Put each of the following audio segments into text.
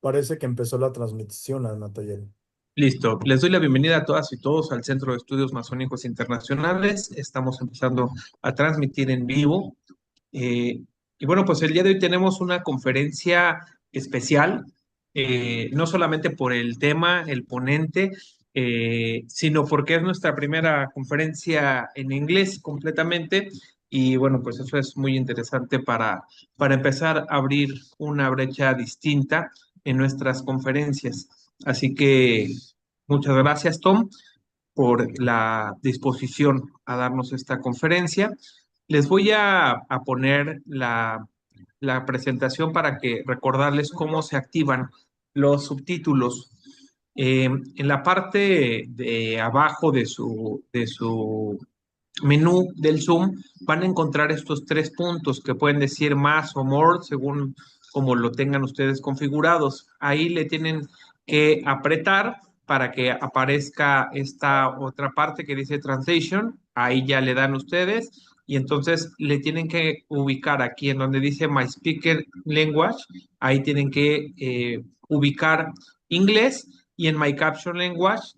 Parece que empezó la transmisión, Natalia. Listo, les doy la bienvenida a todas y todos al Centro de Estudios Masónicos Internacionales. Estamos empezando a transmitir en vivo. Eh, y bueno, pues el día de hoy tenemos una conferencia especial, no solamente por el tema, el ponente, sino porque es nuestra primera conferencia en inglés completamente. Y bueno, pues eso es muy interesante para empezar a abrir una brecha distinta en nuestras conferencias. Así que muchas gracias, Tom, por la disposición a darnos esta conferencia. Les voy a poner la presentación para que recordarles cómo se activan los subtítulos. En la parte de abajo de su menú del Zoom van a encontrar estos tres puntos que pueden decir más o more según como lo tengan ustedes configurados. Ahí le tienen que apretar para que aparezca esta otra parte que dice Translation. Ahí ya le dan ustedes y entonces le tienen que ubicar aquí en donde dice My Speaker Language. Ahí tienen que ubicar inglés y en My Caption Language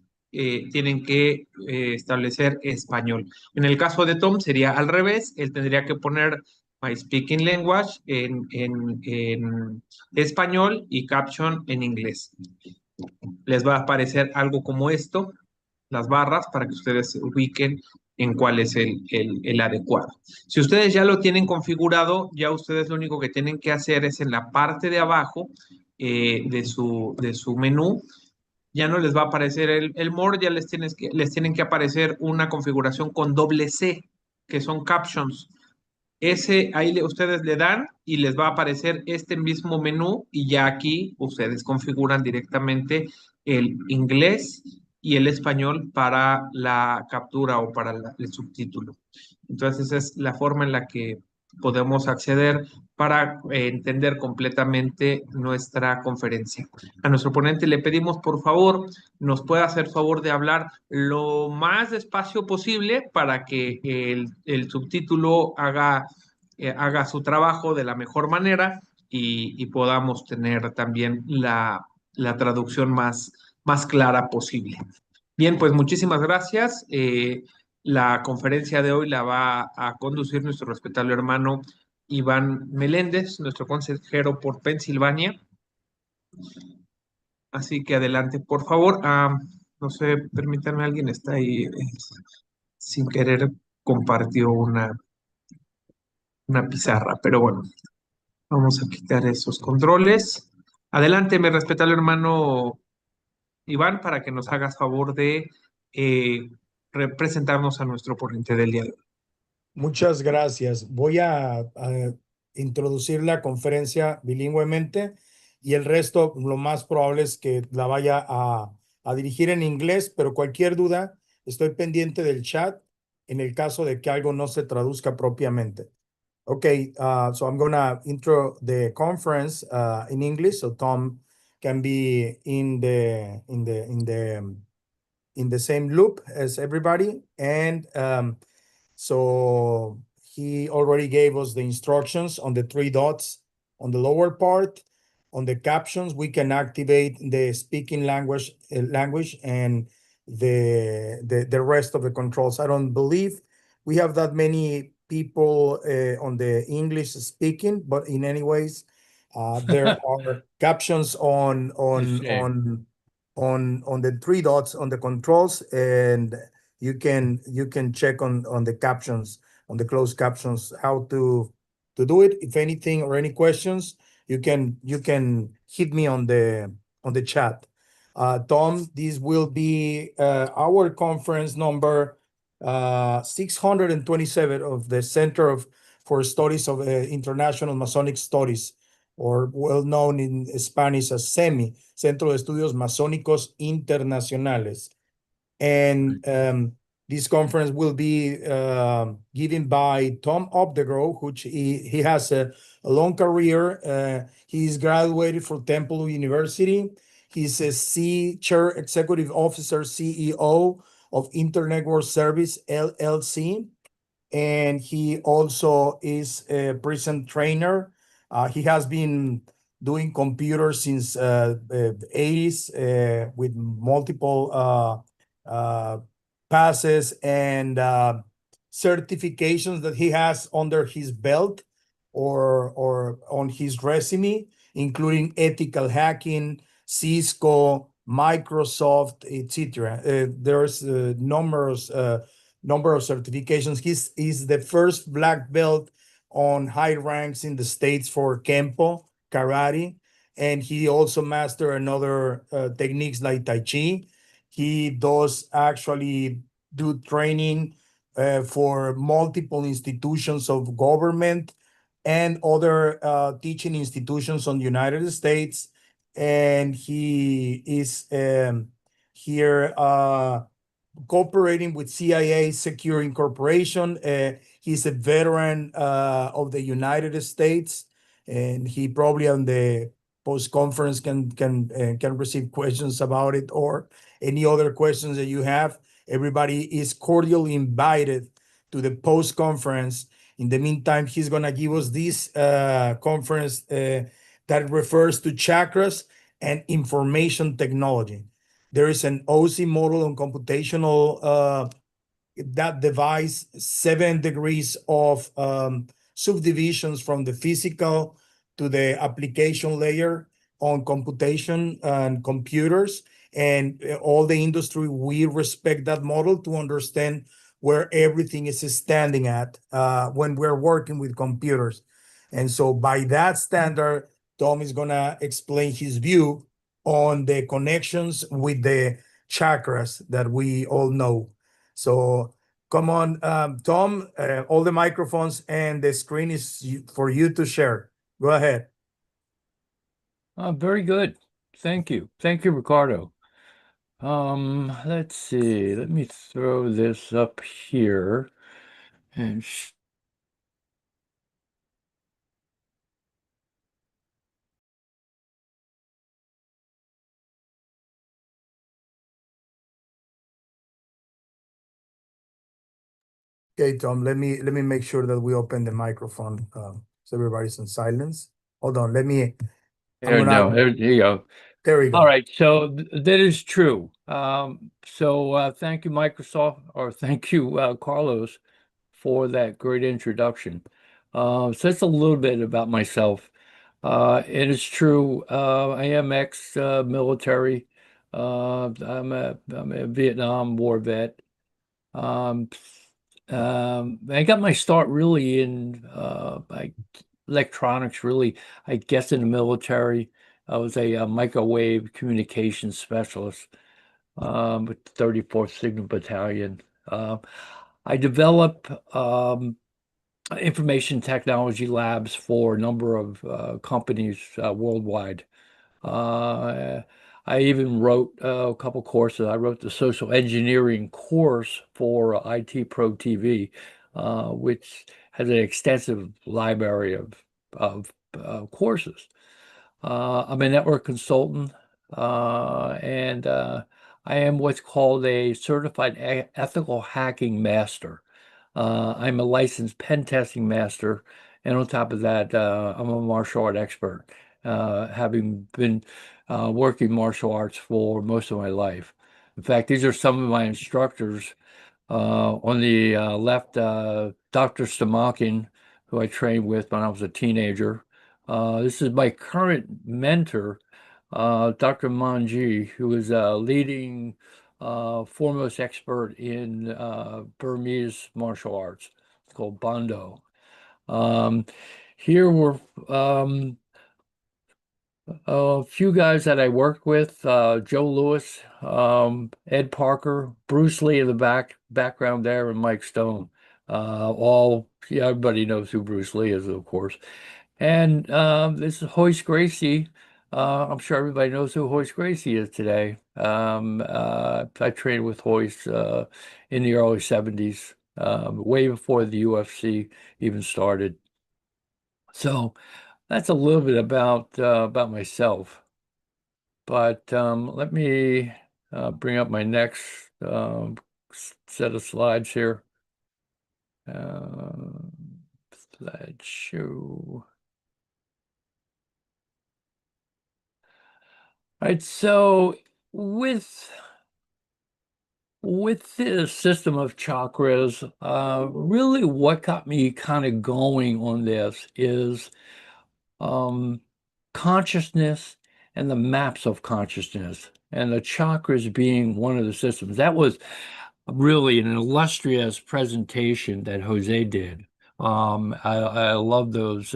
tienen que establecer español. En el caso de Tom sería al revés, él tendría que poner My Speaking Language en español y Caption en inglés. Les va a aparecer algo como esto, las barras, para que ustedes se ubiquen en cuál es el adecuado. Si ustedes ya lo tienen configurado, ya ustedes lo único que tienen que hacer es en la parte de abajo de su menú, ya no les va a aparecer el more, ya les tienen que aparecer una configuración con doble C, que son captions. Ustedes le dan y les va a aparecer este mismo menú y ya aquí ustedes configuran directamente el inglés y el español para la captura o para el subtítulo. Entonces esa es la forma en la que podemos acceder para entender completamente nuestra conferencia. A nuestro ponente le pedimos, por favor, nos pueda hacer favor de hablar lo más despacio posible para que el subtítulo haga su trabajo de la mejor manera y podamos tener también la traducción más clara posible. Bien, pues muchísimas gracias. La conferencia de hoy la va a conducir nuestro respetable hermano Iván Meléndez, nuestro consejero por Pensilvania. Así que adelante, por favor. No sé, permítanme, alguien está ahí sin querer compartió una pizarra, pero bueno, vamos a quitar esos controles. Adelante, mi respetable hermano Iván, para que nos hagas favor de eh, representarnos a nuestro ponente del día de hoy. Muchas gracias. Voy a introducir la conferencia bilingüemente y el resto lo más probable es que la vaya a dirigir en inglés, pero cualquier duda, estoy pendiente del chat en el caso de que algo no se traduzca propiamente. Okay, so I'm gonna intro the conference in English, so Tom can be in the same loop as everybody, and so he already gave us the instructions on the three dots on the lower part. On the captions, we can activate the speaking language and the rest of the controls. I don't believe we have that many people on the English speaking, but in any ways, there are captions on the three dots on the controls, and you can check on the captions, on the closed captions, how to do it. If anything or any questions, you can hit me on the chat. Tom, this will be our conference number 627 of the Center for Studies of International Masonic Studies, or well known in Spanish as CEMI, Centro de Estudios Masónicos Internacionales. And this conference will be given by Tom Updegrow, which he has a long career. He's graduated from Temple University. He's a Chair Executive Officer, CEO of Internetwork Service, LLC. And he also is a present trainer. He has been doing computers since the 80s with multiple passes and certifications that he has under his belt or on his resume, including ethical hacking, Cisco, Microsoft, etc. There's number of certifications. He's the first black belt on high ranks in the States for Kempo, karate, and he also mastered another techniques like Tai Chi. He does actually do training for multiple institutions of government and other teaching institutions on the United States. And he is here cooperating with CIA Secure Incorporation. He's a veteran of the United States, and he probably on the post-conference can receive questions about it or any other questions that you have. Everybody is cordially invited to the post-conference. In the meantime, he's going to give us this conference that refers to chakras and information technology. There is an OSI model on computational that divides 7 degrees of subdivisions from the physical to the application layer on computation and computers. And all the industry, we respect that model to understand where everything is standing at when we're working with computers. And so by that standard, Tom is going to explain his view on the connections with the chakras that we all know. So come on, Tom, all the microphones and the screen is for you to share. Go ahead. Very good. Thank you. Thank you, Ricardo. Let's see. Let me throw this up here and Okay, Tom, let me make sure that we open the microphone so everybody's in silence. Hold on, let me. there you go. There we go. All right, so that is true. Thank you, Microsoft, or thank you, Carlos, for that great introduction. So that's a little bit about myself. It is true. I am ex-military. I'm a Vietnam War vet. I got my start really in electronics, really, I guess, in the military. I was a microwave communications specialist with the 34th Signal Battalion. I developed information technology labs for a number of companies worldwide. I even wrote a couple courses. I wrote the social engineering course for IT Pro TV, which has an extensive library of courses. I'm a network consultant, and I am what's called a certified ethical hacking master. I'm a licensed pen testing master, and on top of that, I'm a martial art expert, having been working martial arts for most of my life. In fact, these are some of my instructors. On the left, Dr. Stamakin, who I trained with when I was a teenager. This is my current mentor, Dr. Manji, who is a leading foremost expert in Burmese martial arts. It's called Bando. Here were a few guys that I worked with, Joe Lewis, Ed Parker, Bruce Lee in the background there, and Mike Stone. Everybody knows who Bruce Lee is, of course. And this is Hoist Gracie. I'm sure everybody knows who Hoist Gracie is today. I trained with Hoist in the early 70s, way before the UFC even started. So that's a little bit about myself. But let me bring up my next set of slides here. Slideshow. Right. So with the system of chakras, really what got me kind of going on this is consciousness and the maps of consciousness, and the chakras being one of the systems. That was really an illustrious presentation that Jose did. I love those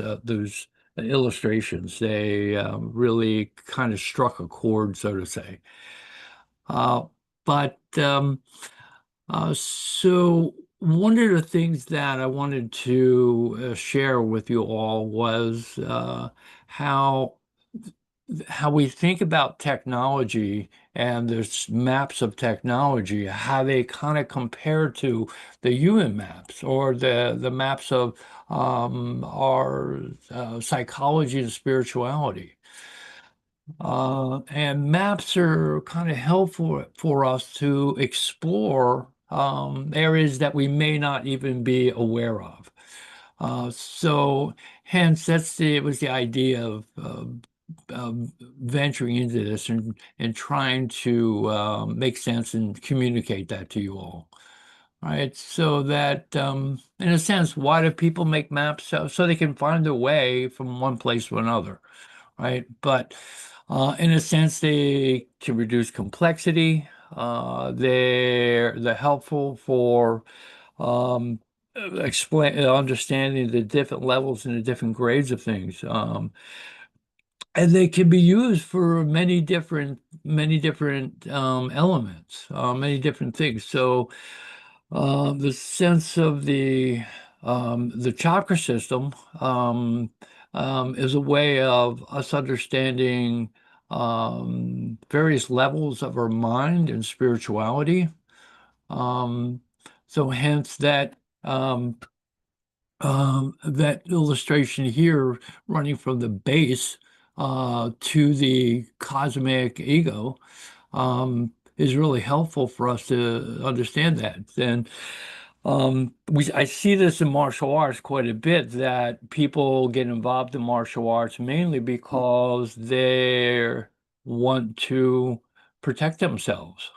illustrations. They really kind of struck a chord, so to say. So one of the things that I wanted to share with you all was how we think about technology and the maps of technology, how they kind of compare to the human maps or the maps of our psychology and spirituality. And maps are kind of helpful for us to explore areas that we may not even be aware of. So hence it was the idea of venturing into this and trying to make sense and communicate that to you all. Right, so that in a sense, why do people make maps? So they can find their way from one place to another, right? But in a sense, they can reduce complexity. They're helpful for understanding the different levels and the different grades of things. And they can be used for many different elements, many different things. So the sense of the chakra system is a way of us understanding various levels of our mind and spirituality. So hence that illustration here, running from the base to the cosmic ego, is really helpful for us to understand that. And I see this in martial arts quite a bit, that people get involved in martial arts mainly because they want to protect themselves.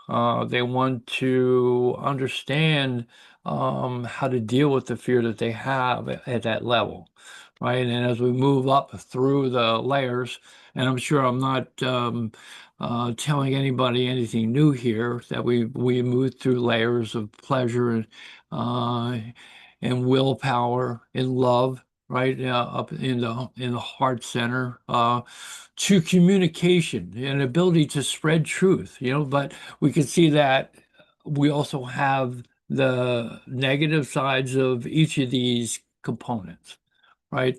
They want to understand how to deal with the fear that they have at that level, right? And as we move up through the layers, and I'm sure I'm not telling anybody anything new here, that we move through layers of pleasure uh, and willpower and love, right, up in the heart center, to communication and ability to spread truth. But we can see that we also have the negative sides of each of these components, right?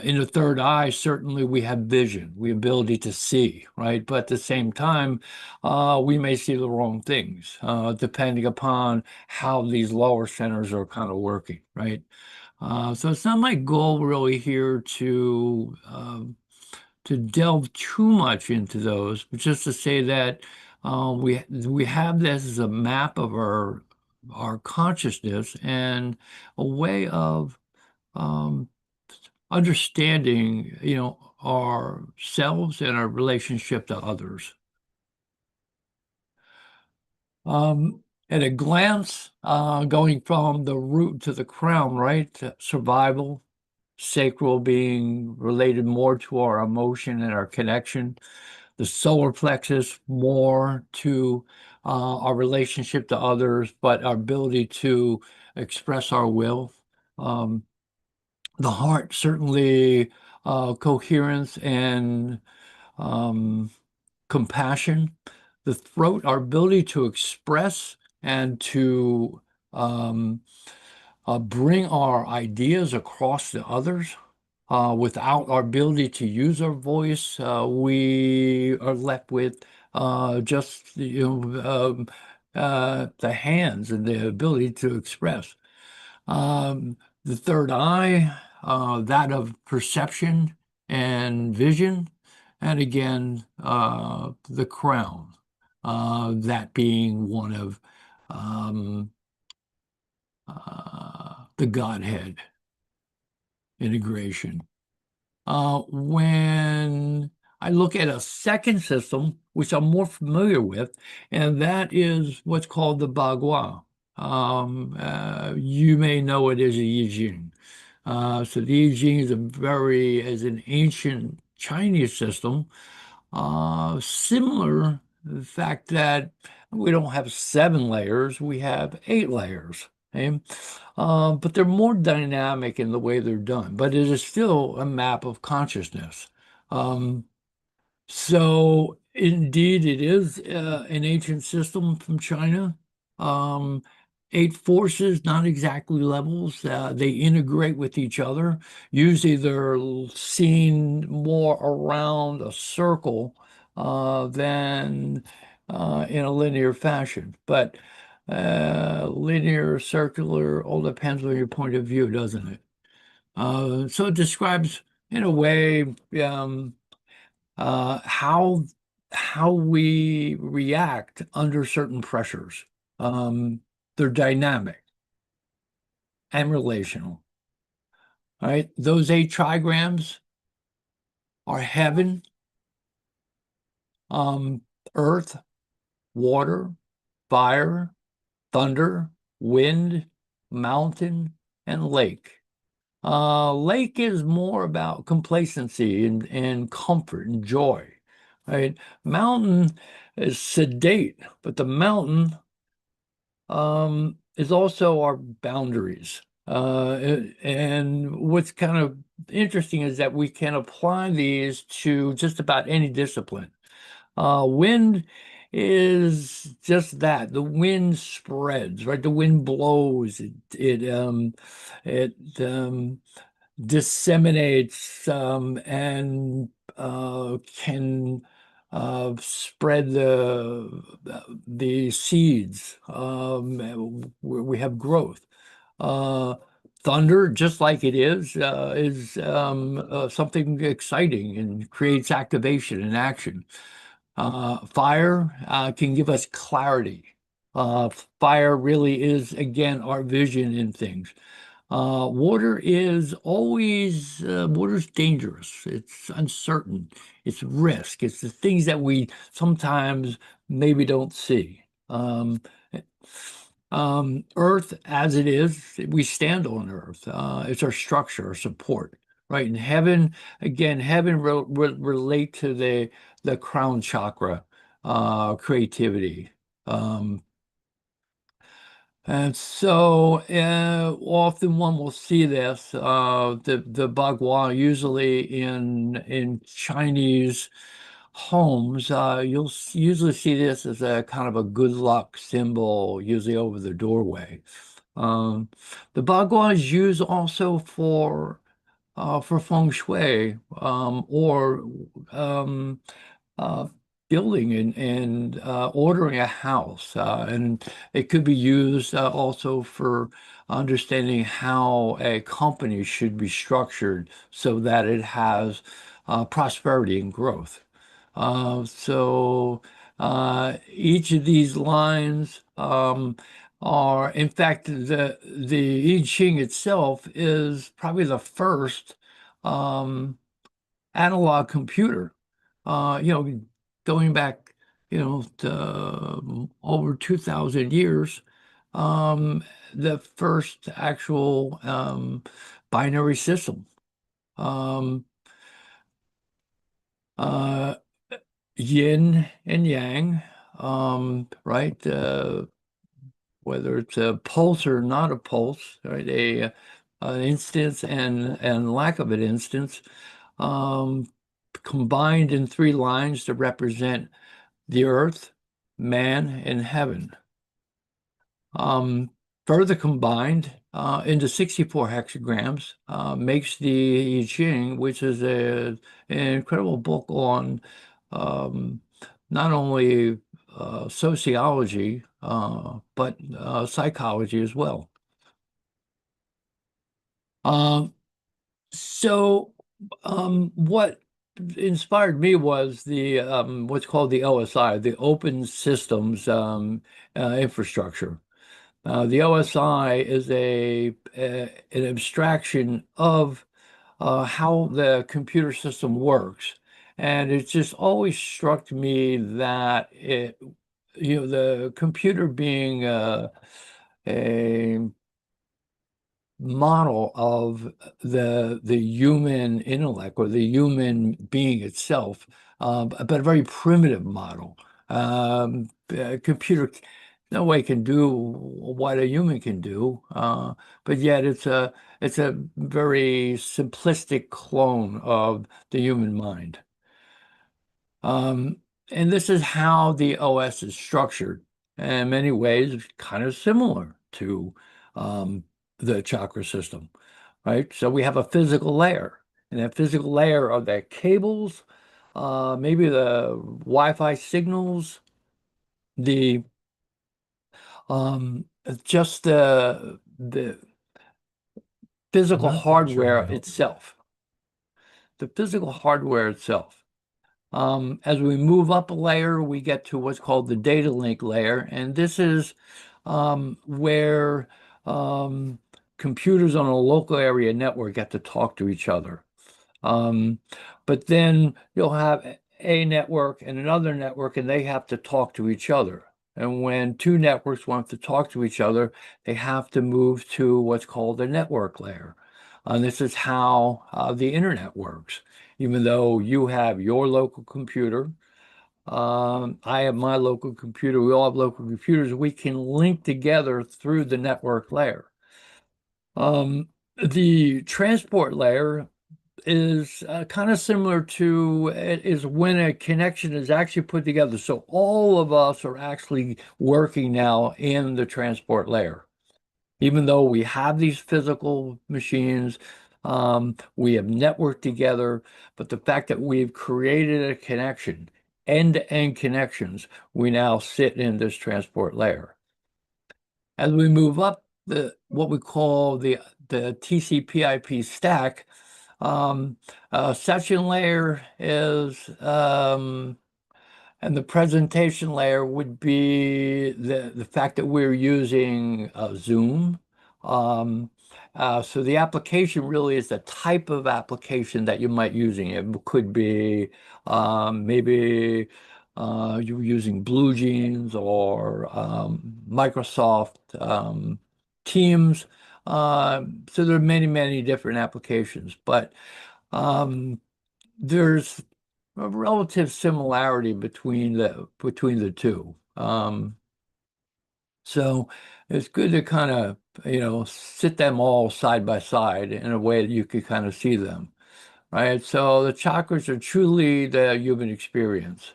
In the third eye, certainly we have vision, we have ability to see, right? But at the same time, we may see the wrong things, depending upon how these lower centers are kind of working, right? So it's not my goal really here to delve too much into those, but just to say that we have this as a map of our consciousness and a way of um, understanding, ourselves and our relationship to others. At a glance, going from the root to the crown, right? Survival, sacral being related more to our emotion and our connection. The solar plexus more to our relationship to others, but our ability to express our will. The heart, certainly coherence and compassion. The throat, our ability to express and to bring our ideas across to others. Without our ability to use our voice, we are left with just the hands and the ability to express. The third eye, that of perception and vision, and again, the crown, that being one of the Godhead integration. When I look at a second system, which I'm more familiar with, and that is what's called the Bagua. You may know it as a I Ching. So the I Ching is an ancient Chinese system, similar to the fact that we don't have 7 layers, we have 8 layers. Okay? But they're more dynamic in the way they're done, but it is still a map of consciousness. So indeed, it is an ancient system from China. 8 forces, not exactly levels. They integrate with each other. Usually, they're seen more around a circle than in a linear fashion. But linear, circular, all depends on your point of view, doesn't it? So it describes, in a way, how we react under certain pressures. They're dynamic and relational. All right, those 8 trigrams are heaven, earth, water, fire, thunder, wind, mountain, and lake. Lake is more about complacency and comfort and joy, right? Mountain is sedate, but the mountain is also our boundaries. And what's kind of interesting is that we can apply these to just about any discipline. Wind is just that. The wind spreads, right? The wind blows. It disseminates and can spread the seeds. We have growth. Thunder, just like it is something exciting and creates activation and action. Fire can give us clarity. Fire really is, again, our vision in things. Water is always, water's dangerous. It's uncertain. It's risk. It's the things that we sometimes maybe don't see. Earth, as it is, we stand on Earth. It's our structure, our support, right? And heaven, again, heaven relate to the crown chakra, creativity. And so often one will see this, the bagua, usually in Chinese homes. You'll usually see this as a kind of a good luck symbol, usually over the doorway. The bagua is used also for feng shui, or uh, building and ordering a house. And it could be used also for understanding how a company should be structured so that it has prosperity and growth. So each of these lines are, in fact, the I Ching itself is probably the first analog computer. Going back, to over 2,000 years, the first actual binary system. Yin and yang, right? Whether it's a pulse or not a pulse, right? An instance and lack of an instance, combined in 3 lines to represent the earth, man, and heaven. Further combined into 64 hexagrams makes the I Ching, which is an incredible book on not only sociology, but psychology as well. So what inspired me was the what's called the OSI, the Open Systems Infrastructure. The OSI is an abstraction of how the computer system works. And it just always struck me that the computer being a model of the human intellect or the human being itself, but a very primitive model. A computer no way can do what a human can do, but yet it's a very simplistic clone of the human mind. And this is how the OS is structured. And in many ways, kind of similar to the chakra system, right? So we have a physical layer, and that physical layer are the cables, maybe the Wi-Fi signals, the just the physical hardware itself. The physical hardware itself. As we move up a layer, we get to what's called the data link layer, and this is where computers on a local area network get to talk to each other. But then you'll have a network and another network, and they have to talk to each other. And when two networks want to talk to each other, they have to move to what's called the network layer. And this is how the internet works. Even though you have your local computer, I have my local computer, we all have local computers, we can link together through the network layer. The transport layer is kind of similar to it is when a connection is actually put together. So all of us are actually working now in the transport layer. Even though we have these physical machines, we have networked together, but the fact that we've created a connection, end-to-end connections, we now sit in this transport layer. As we move up what we call the TCP/IP stack, session layer is and the presentation layer would be the fact that we're using Zoom. So the application really is the type of application that you might using. It could be maybe you're using Blue Jeans or Microsoft Teams. So there are many, many different applications, but there's a relative similarity between the two. So it's good to kind of, sit them all side by side in a way that you could kind of see them, right? So the chakras are truly the human experience,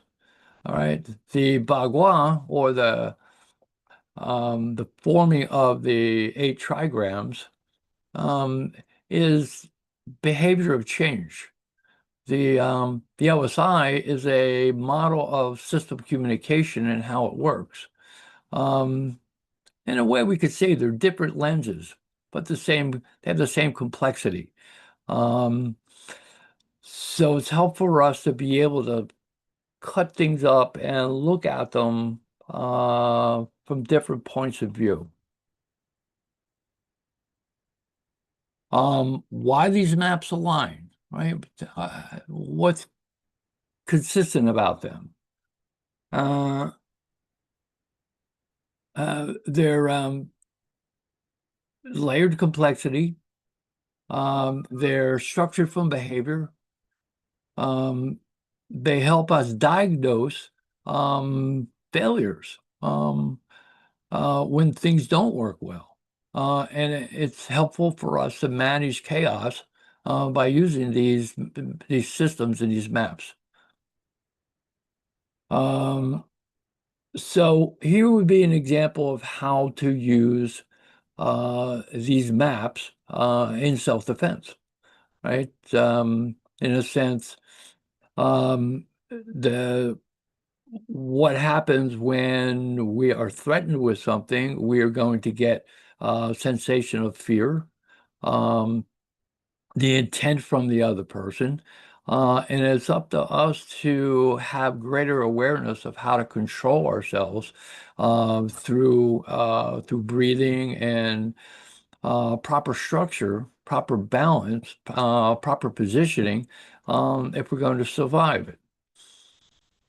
all right? The bagua, or the forming of the 8 trigrams, is behavior of change. The OSI is a model of system communication and how it works. In a way, we could say they're different lenses, but they have the same complexity. So it's helpful for us to be able to cut things up and look at them from different points of view. Why these maps align, right? What's consistent about them? They're layered complexity. They're structured from behavior. They help us diagnose failures when things don't work well. And it's helpful for us to manage chaos by using these systems and these maps. So here would be an example of how to use these maps in self-defense, right? In a sense, what happens when we are threatened with something, we are going to get a sensation of fear, the intent from the other person. And it's up to us to have greater awareness of how to control ourselves through breathing and proper structure, proper balance, proper positioning, if we're going to survive it.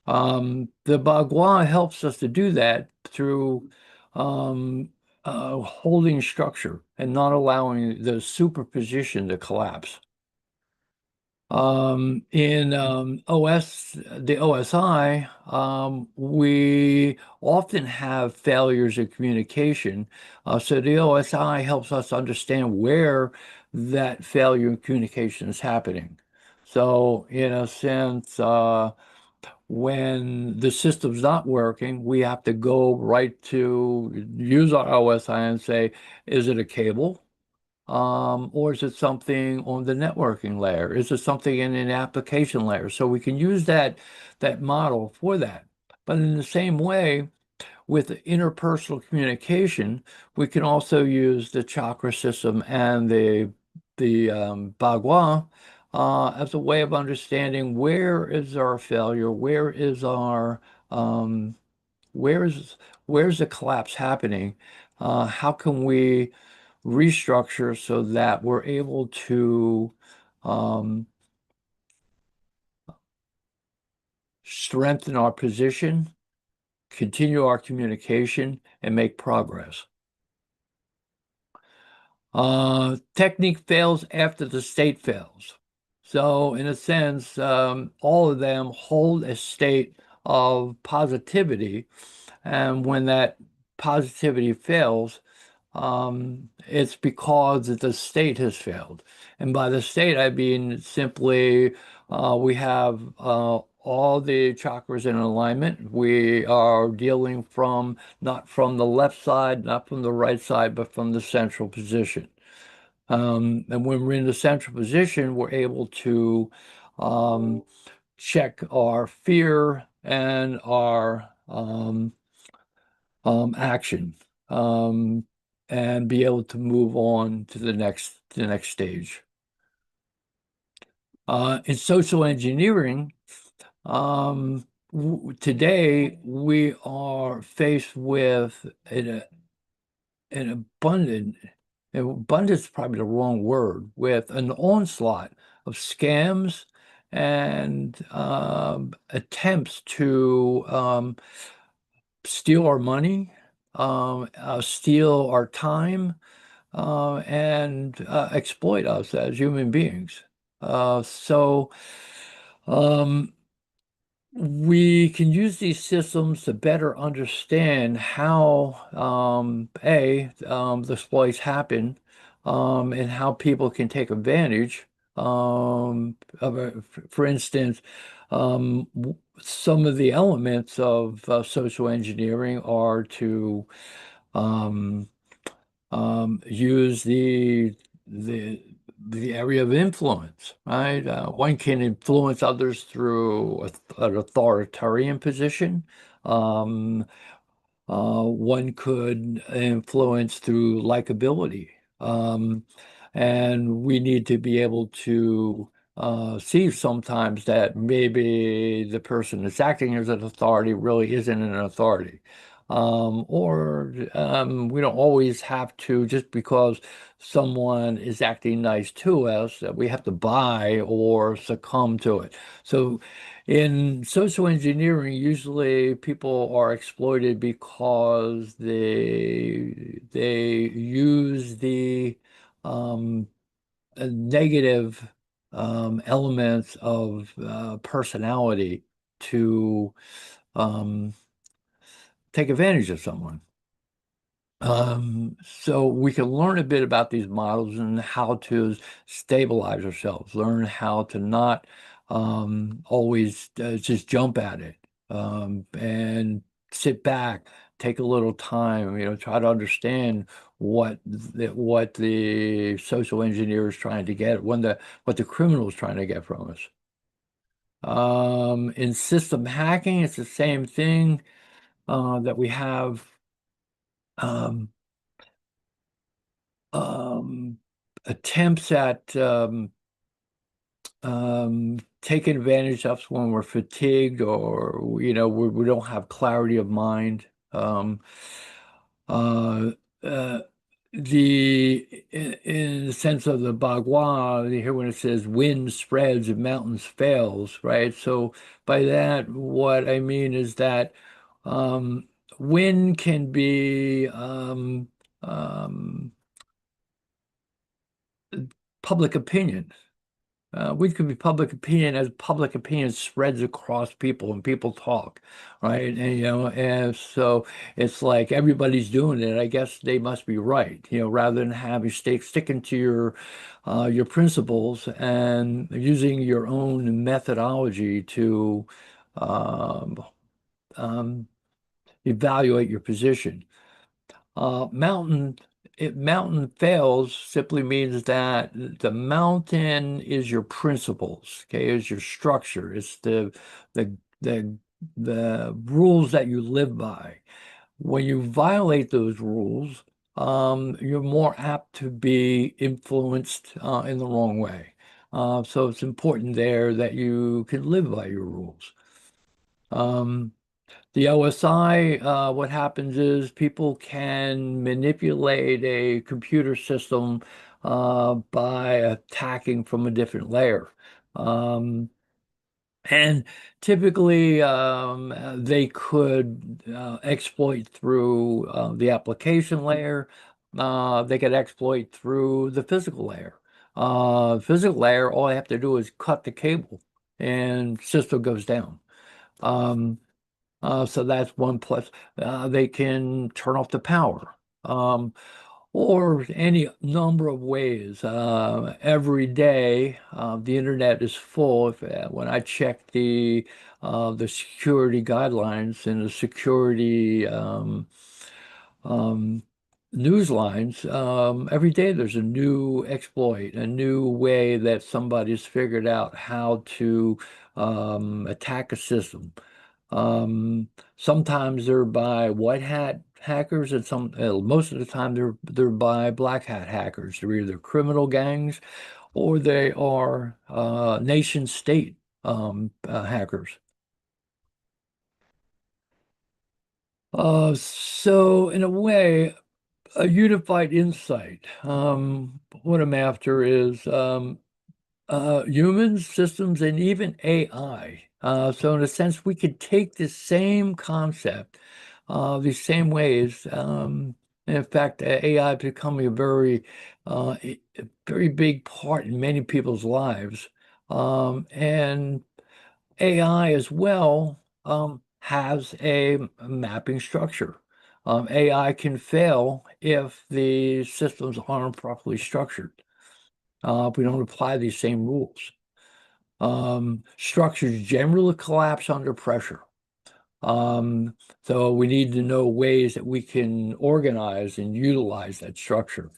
The Bagua helps us to do that through holding structure and not allowing the superposition to collapse. In the OSI, we often have failures in communication. So the OSI helps us understand where that failure in communication is happening. So in a sense, when the system's not working, we have to go right to use our OSI and say, is it a cable? Or is it something on the networking layer? Is it something in an application layer? So we can use that model for that. But in the same way, with interpersonal communication, we can also use the chakra system and the Bagua as a way of understanding where is our failure, where's the collapse happening? How can we restructure so that we're able to strengthen our position, continue our communication, and make progress. Technique fails after the state fails. So in a sense, all of them hold a state of positivity. And when that positivity fails, it's because the state has failed. And by the state, I mean simply we have all the chakras in alignment. We are dealing not from the left side, not from the right side, but from the central position. And when we're in the central position, we're able to check our fear and our action. And be able to move on to the next stage. In social engineering, today we are faced with an abundance is probably the wrong word, with an onslaught of scams and attempts to steal our money, steal our time, and exploit us as human beings. So we can use these systems to better understand how the exploits happen, and how people can take advantage of it. For instance, some of the elements of social engineering are to use the area of influence, right? One can influence others through an authoritarian position. One could influence through likability. And we need to be able to see sometimes that maybe the person that's acting as an authority really isn't an authority. Or we don't always have to, just because someone is acting nice to us, that we have to buy or succumb to it. So in social engineering, usually people are exploited because they use the negative elements of personality to take advantage of someone. So we can learn a bit about these models and how to stabilize ourselves, learn how to not always just jump at it, and sit back, take a little time, try to understand what the social engineer is trying to get, what the criminal is trying to get from us. In system hacking, it's the same thing, that we have attempts at taking advantage of us when we're fatigued, or we don't have clarity of mind. in the sense of the Bagua, you hear when it says wind spreads and mountains fails, right? So by that, what I mean is that wind can be public opinion. We could be public opinion as public opinion spreads across people and people talk, right? And so it's like everybody's doing it. I guess they must be right, rather than having sticking to your principles and using your own methodology to um, um, evaluate your position. Mountain fails simply means that the mountain is your principles, okay, is your structure. It's the the rules that you live by. When you violate those rules, you're more apt to be influenced in the wrong way. So it's important there that you can live by your rules. The OSI, what happens is people can manipulate a computer system by attacking from a different layer. And typically, they could exploit through the application layer. They could exploit through the physical layer. Physical layer, all I have to do is cut the cable and system goes down. So that's one plus. They can turn off the power, or any number of ways. Every day, the internet is full. When I check the security guidelines and the security news lines, every day there's a new exploit, a new way that somebody's figured out how to attack a system. Sometimes they're by white hat hackers, and most of the time they're by black hat hackers. They're either criminal gangs or they are nation state hackers. So in a way, a unified insight. What I'm after is humans, systems, and even AI. So in a sense, we could take this same concept, these same ways. In fact, AI is becoming a very big part in many people's lives. And AI as well has a mapping structure. AI can fail if the systems aren't properly structured. If we don't apply these same rules. Structures generally collapse under pressure. So we need to know ways that we can organize and utilize that structure.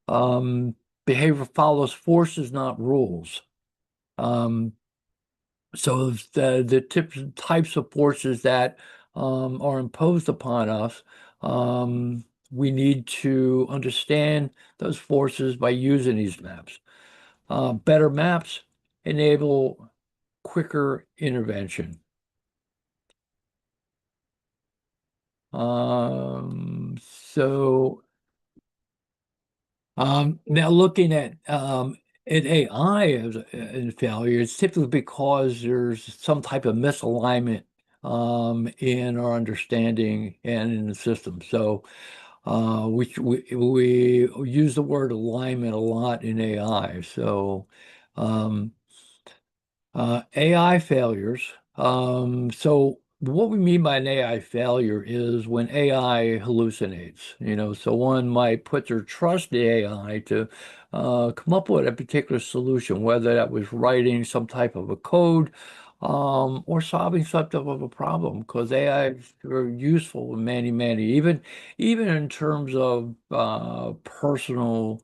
Behavior follows forces, not rules. So the types of forces that are imposed upon us, we need to understand those forces by using these maps. Better maps enable quicker intervention. Now looking at AI as in failure, it's typically because there's some type of misalignment in our understanding and in the system. So we use the word alignment a lot in AI. So AI failures. So what we mean by an AI failure is when AI hallucinates, so one might put their trust in AI to come up with a particular solution, whether that was writing some type of a code or solving some type of a problem, because AI is very useful in many, even in terms of personal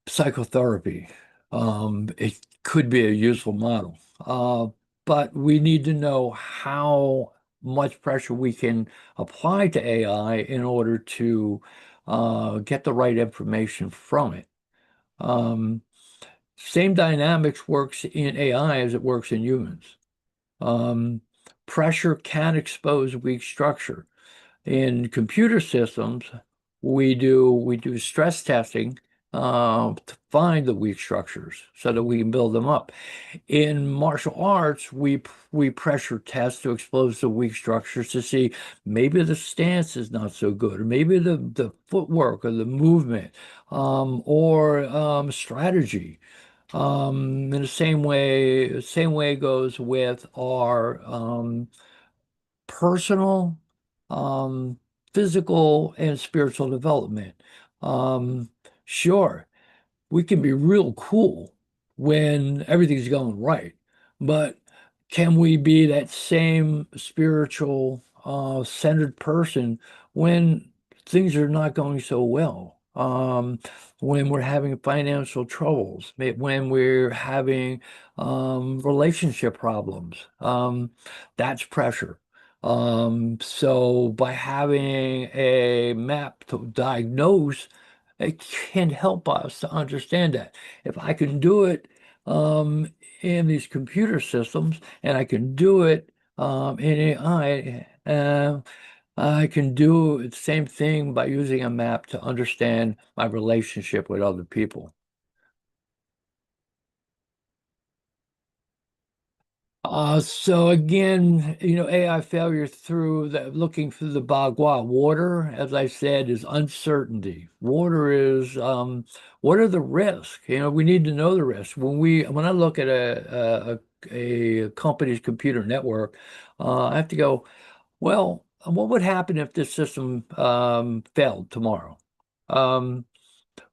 psychotherapy. It could be a useful model, but we need to know how much pressure we can apply to AI in order to get the right information from it. Same dynamics works in AI as it works in humans. Pressure can expose weak structure. In computer systems, we do stress testing to find the weak structures so that we can build them up. In martial arts, we pressure test to expose the weak structures to see maybe the stance is not so good, or maybe the footwork or the movement, or strategy. In the same way goes with our personal, um, physical, and spiritual development. Um, sure, we can be real cool when everything's going right, but can we be that same spiritual, centered person when things are not going so well? When we're having financial troubles, when we're having relationship problems, that's pressure. So by having a map to diagnose, it can help us to understand that. If I can do it um, in these computer systems, and I can do it in AI, I can do the same thing by using a map to understand my relationship with other people. So again, AI failure looking through the bagua. Water, as I said, is uncertainty. Water is, what are the risks? We need to know the risks. When I look at a company's computer network, I have to go, well, what would happen if this system failed tomorrow? Um,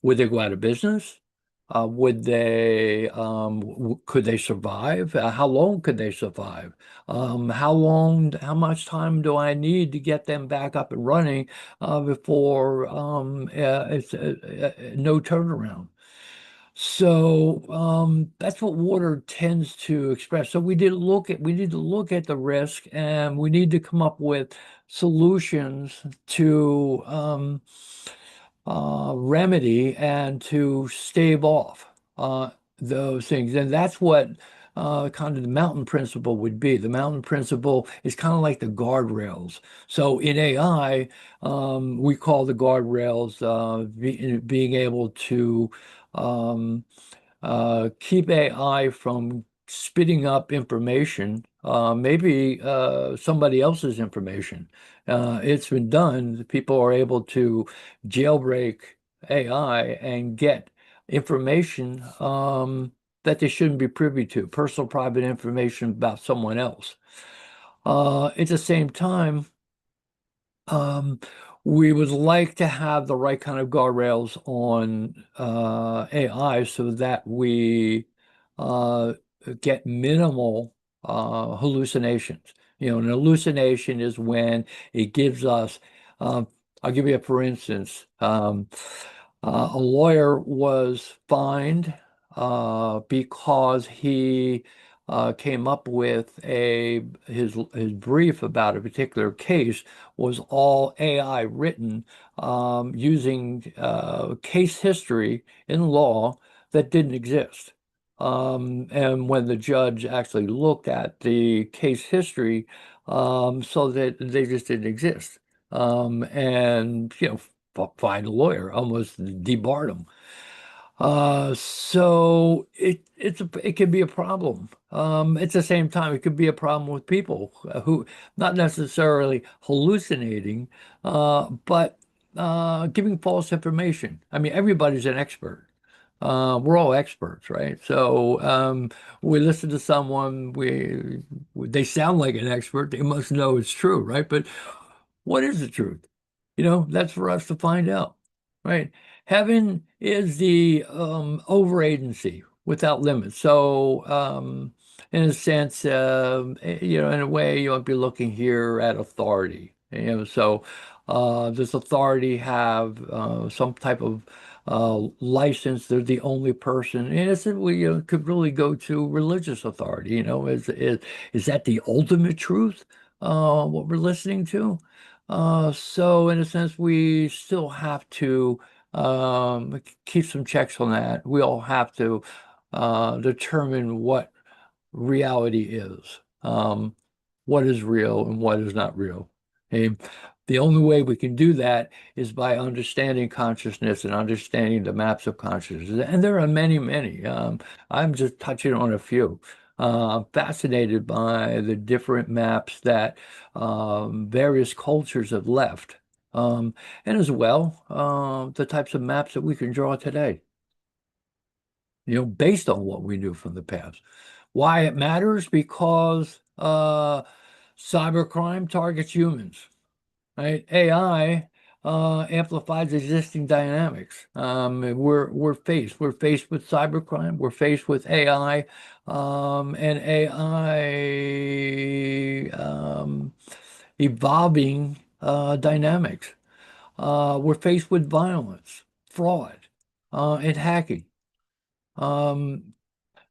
would they go out of business? Could they survive? How long could they survive? How much time do I need to get them back up and running before it's no turnaround? So that's what water tends to express. So we need to look at the risk, and we need to come up with solutions to remedy and to stave off those things. And that's what kind of the mountain principle would be. The mountain principle is kind of like the guardrails. So in AI, we call the guardrails being able to um, keep AI from spitting up information, maybe somebody else's information. It's been done. People are able to jailbreak AI and get information that they shouldn't be privy to, personal private information about someone else. At the same time, um, we would like to have the right kind of guardrails on AI so that we uh, get minimal hallucinations. An hallucination is when it gives us, um, I'll give you a for instance. A lawyer was fined because he came up with his brief about a particular case was all AI written using case history in law that didn't exist. And when the judge actually looked at the case history, so that they just didn't exist. And, find a lawyer, almost debarred him. So it can be a problem. At the same time, it could be a problem with people who not necessarily hallucinating, but giving false information. I mean, everybody's an expert. We're all experts, right? So we listen to someone, they sound like an expert, they must know it's true, right? But what is the truth? That's for us to find out, right? Heaven is the over agency without limits. So, in a sense, in a way, you might be looking here at authority. So does authority have some type of license? They're the only person, and we could really go to religious authority. Is that the ultimate truth? What we're listening to? So in a sense, we still have to keep some checks on that. We all have to determine what reality is, what is real and what is not real. Okay? The only way we can do that is by understanding consciousness and understanding the maps of consciousness. And there are many, many. I'm just touching on a few. I'm fascinated by the different maps that various cultures have left. And as well, the types of maps that we can draw today, based on what we knew from the past. Why it matters? Because cybercrime targets humans. Right? AI amplifies existing dynamics. We're faced with cybercrime. We're faced with AI and AI evolving dynamics. We're faced with violence, fraud, and hacking.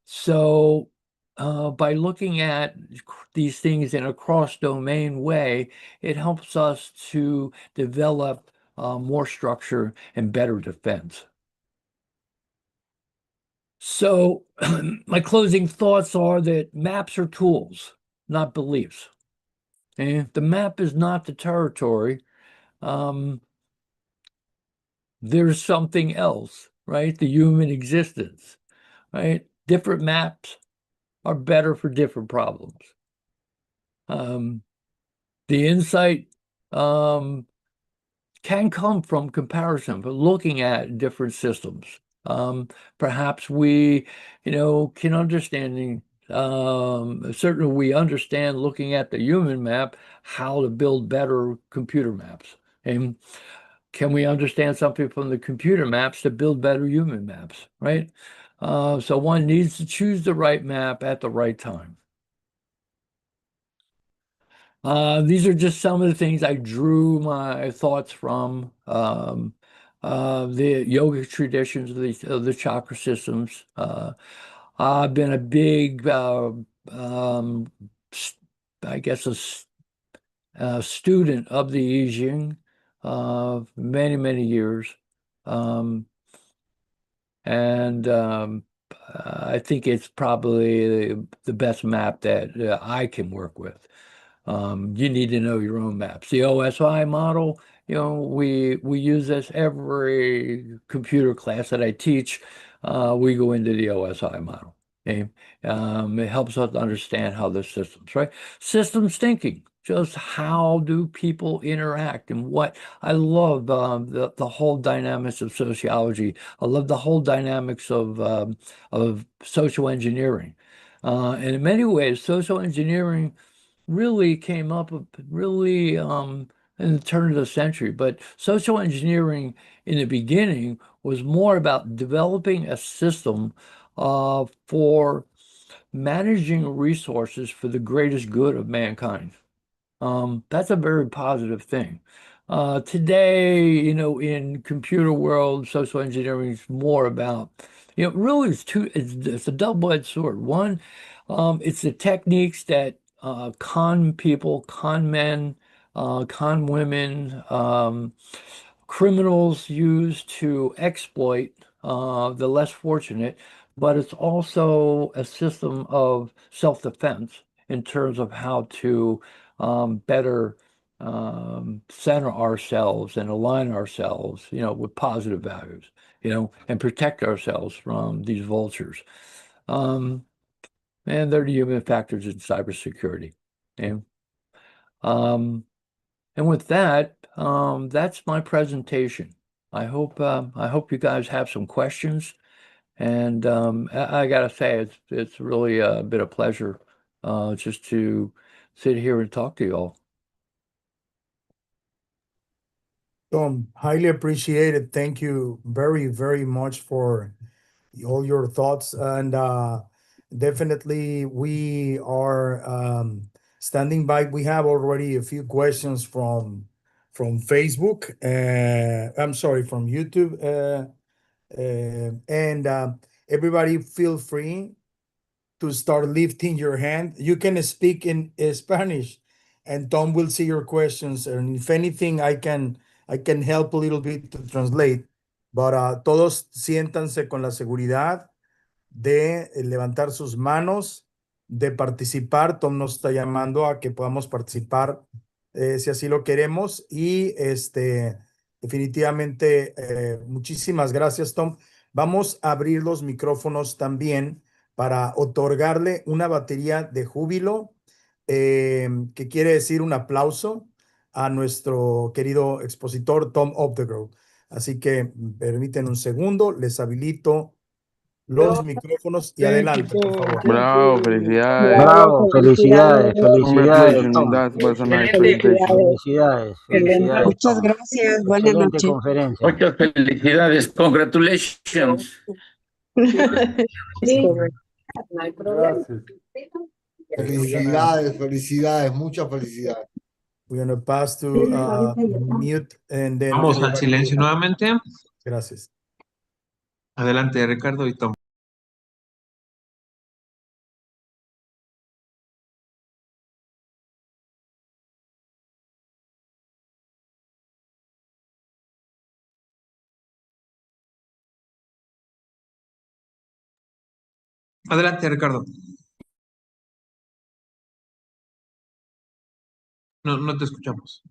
So by looking at these things in a cross-domain way, it helps us to develop more structure and better defense. So my closing thoughts are that maps are tools, not beliefs. And the map is not the territory. There's something else, right? The human existence, right? Different maps are better for different problems. The insight can come from comparison, but looking at different systems. Perhaps we, can understanding, certainly we understand looking at the human map, how to build better computer maps. And can we understand something from the computer maps to build better human maps, right? So one needs to choose the right map at the right time. These are just some of the things I drew my thoughts from. The yoga traditions of the chakra systems. I've been a big, I guess, a student of the I Ching many, many years. I think it's probably the best map that I can work with. You need to know your own maps. The OSI model, we use this every computer class that I teach. We go into the OSI model. Okay? It helps us understand how the systems, right? Systems thinking, just how do people interact and what I love the whole dynamics of sociology. I love the whole dynamics of social engineering. And in many ways, social engineering really came up really in the turn of the century. But social engineering in the beginning was more about developing a system for managing resources for the greatest good of mankind. That's a very positive thing. Today, in computer world, social engineering is more about, really it's a double-edged sword. One, it's the techniques that con people, con men, con women, criminals use to exploit the less fortunate, but it's also a system of self-defense in terms of how to better center ourselves and align ourselves, with positive values, and protect ourselves from these vultures. And they're the human factors in cybersecurity. And with that, that's my presentation. I hope you guys have some questions. And I gotta say, it's really been a pleasure just to sit here and talk to you all. Tom, highly appreciated. Thank you very, very much for all your thoughts. And definitely we are standing by. We have already a few questions from Facebook. I'm sorry, from YouTube. And everybody feel free to start lifting your hand. You can speak in Spanish and Tom will see your questions. And if anything, I can help a little bit to translate. But todos siéntanse con la seguridad de levantar sus manos, de participar. Tom nos está llamando a que podamos participar si así lo queremos. Y definitivamente, muchísimas gracias, Tom. Vamos a abrir los micrófonos también para otorgarle una batería de júbilo, que quiere decir un aplauso a nuestro querido expositor Tom Updegrow. Así que permiten un segundo, les habilito los micrófonos y Thank you, adelante, por Tom. favor. Thank Bravo, you. felicidades. Bravo, felicidades, felicidades, Congratulations. Tom. That was a nice Excelente, presentation. Felicidades, felicidades, muchas Tom. gracias, buenas Excelente noches. conferencia. Muchas felicidades. Congratulations. Sí, Gracias. Felicidades, felicidades, muchas felicidades. We're gonna pass to mute and then Vamos al everybody silencio will- nuevamente. Gracias. Adelante, Ricardo y Tom. Adelante, Ricardo. No te escuchamos.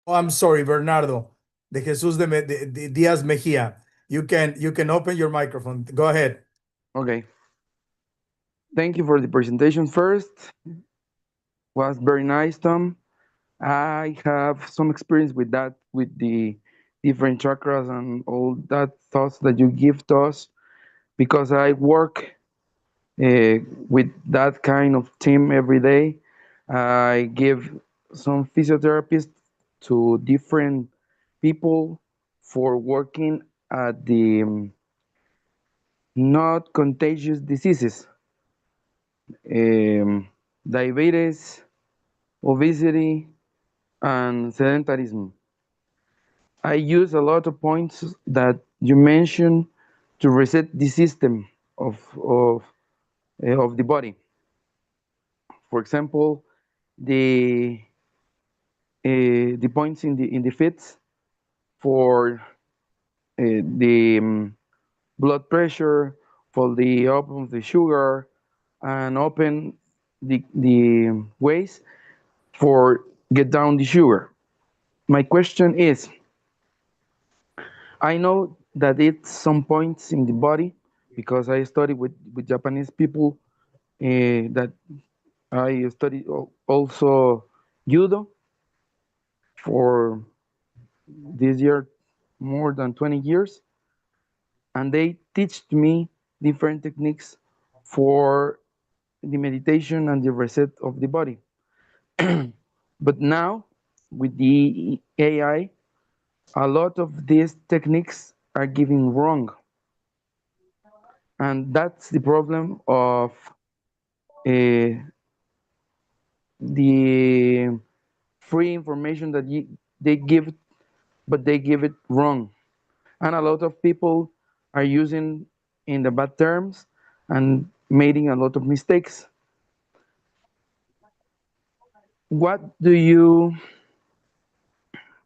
Oh, I'm sorry, Bernardo. De Jesús de Díaz Mejía. You can open your microphone. Go ahead. Okay. Thank you for the presentation first. Was very nice, Tom. I have some experience with that, with the different chakras and all that thoughts that you give to us, because I work with that kind of team every day. I give some physiotherapists to different people for working at the not contagious diseases, diabetes, obesity, and sedentarism. I use a lot of points that you mentioned to reset the system of the body. For example, the points in the feet for the blood pressure, for the open the sugar, and open the ways for get down the sugar. My question is, I know that it's some points in the body because I study with Japanese people, that I study also judo for this year more than 20 years, and they teach me different techniques for the meditation and the reset of the body. But now with the AI, a lot of these techniques are giving wrong, and that's the problem of the free information that they give, but they give it wrong, and a lot of people are using in the bad terms and making a lot of mistakes. What do you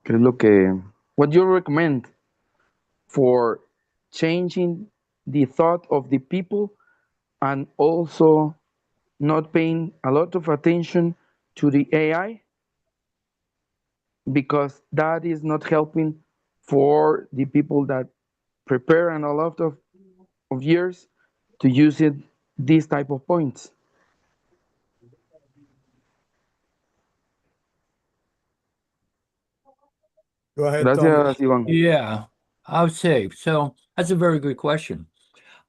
¿Qué es lo que what do you recommend for changing the thought of the people, and also not paying a lot of attention to the AI, because that is not helping for the people that prepare and a lot of years to use it, these type of points? Go ahead, Tom. Gracias, Iván. Yeah, I would say so. That's a very good question.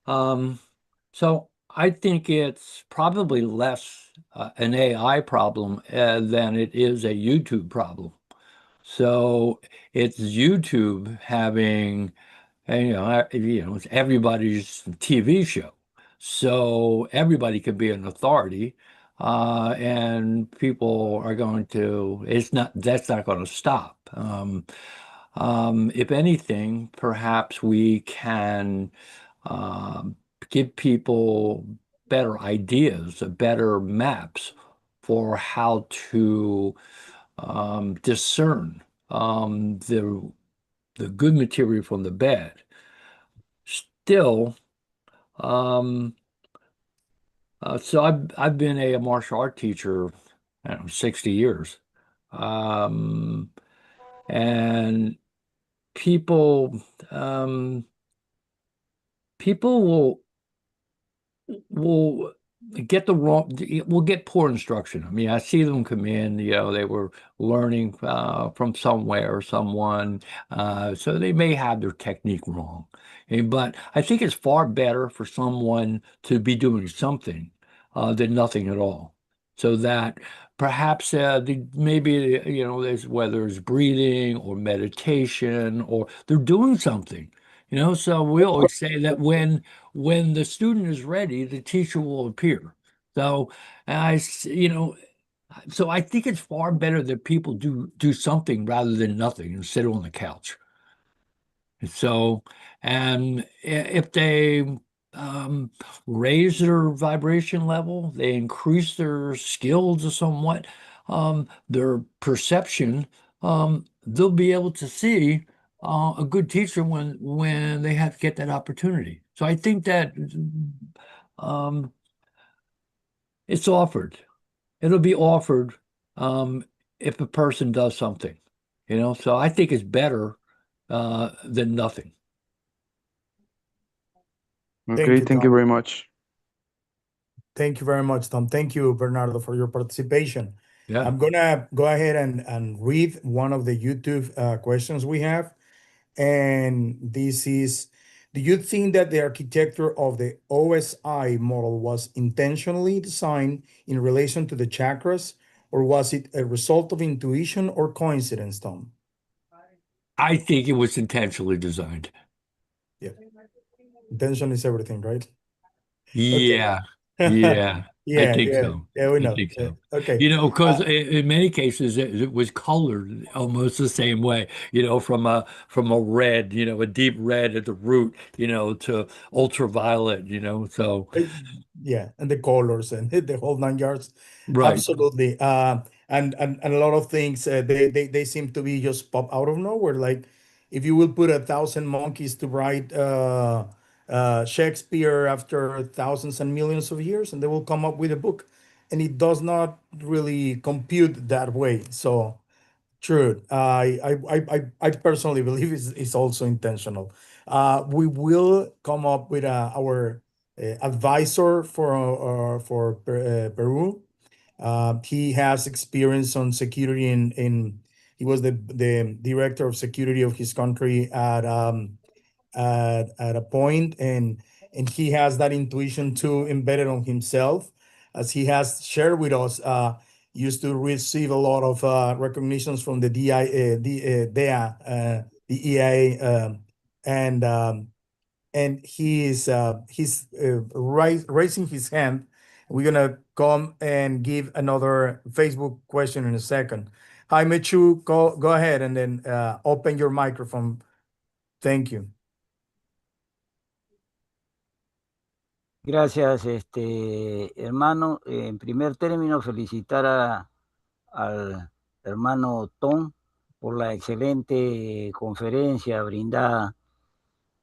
So I think it's probably less an AI problem than it is a YouTube problem. So it's YouTube having, it's everybody's TV show. So everybody could be an authority, and people are going to, that's not going to stop. If anything, perhaps we can give people better ideas, better maps for how to discern the good material from the bad. Still, so I've been a martial art teacher I don't know, 60 years. And people people will get will get poor instruction. I mean, I see them come in, they were learning from somewhere or someone, so they may have their technique wrong. But I think it's far better for someone to be doing something than nothing at all. So that perhaps maybe, there's, whether it's breathing or meditation, or they're doing something. So we always say that when the student is ready, the teacher will appear. So so I think it's far better that people do something rather than nothing and sit on the couch. So, and if they raise their vibration level, they increase their skills somewhat, their perception, they'll be able to see a good teacher when they have to get that opportunity. So I think that it's offered. It'll be offered if a person does something, So I think it's better than nothing. Okay, you, thank you Tom. very much. Thank you very much, Tom. Thank you, Bernardo, for your participation. Yeah. I'm gonna go ahead and read one of the YouTube questions we have. And this is, do you think that the architecture of the OSI model was intentionally designed in relation to the chakras, or was it a result of intuition or coincidence, Tom? I think it was intentionally designed. Yeah. Intention is everything, right? Yeah. Yeah. I think so. Yeah, we I know. think so. Okay. Because in many cases it was colored almost the same way, from a red, a deep red at the root, to ultraviolet, so Yeah, and the colors and the whole 9 yards. right. Absolutely. And a lot of things they seem to be just pop out of nowhere. Like if you will put 1,000 monkeys to write Shakespeare after thousands and millions of years, and they will come up with a book, and it does not really compute that way. So true. I personally believe it's also intentional. We will come up with our advisor for Peru. He has experience on security he was the director of security of his country at a point, and he has that intuition too embedded on himself, as he has shared with us. Used to receive a lot of recognitions from the DEA, the EIA, and he's raising his hand. We're gonna come and give another Facebook question in a second. Hi, Mechu, go ahead and then open your microphone. Thank you. Gracias, hermano. En primer término, felicitar al hermano Tom por la excelente conferencia brindada.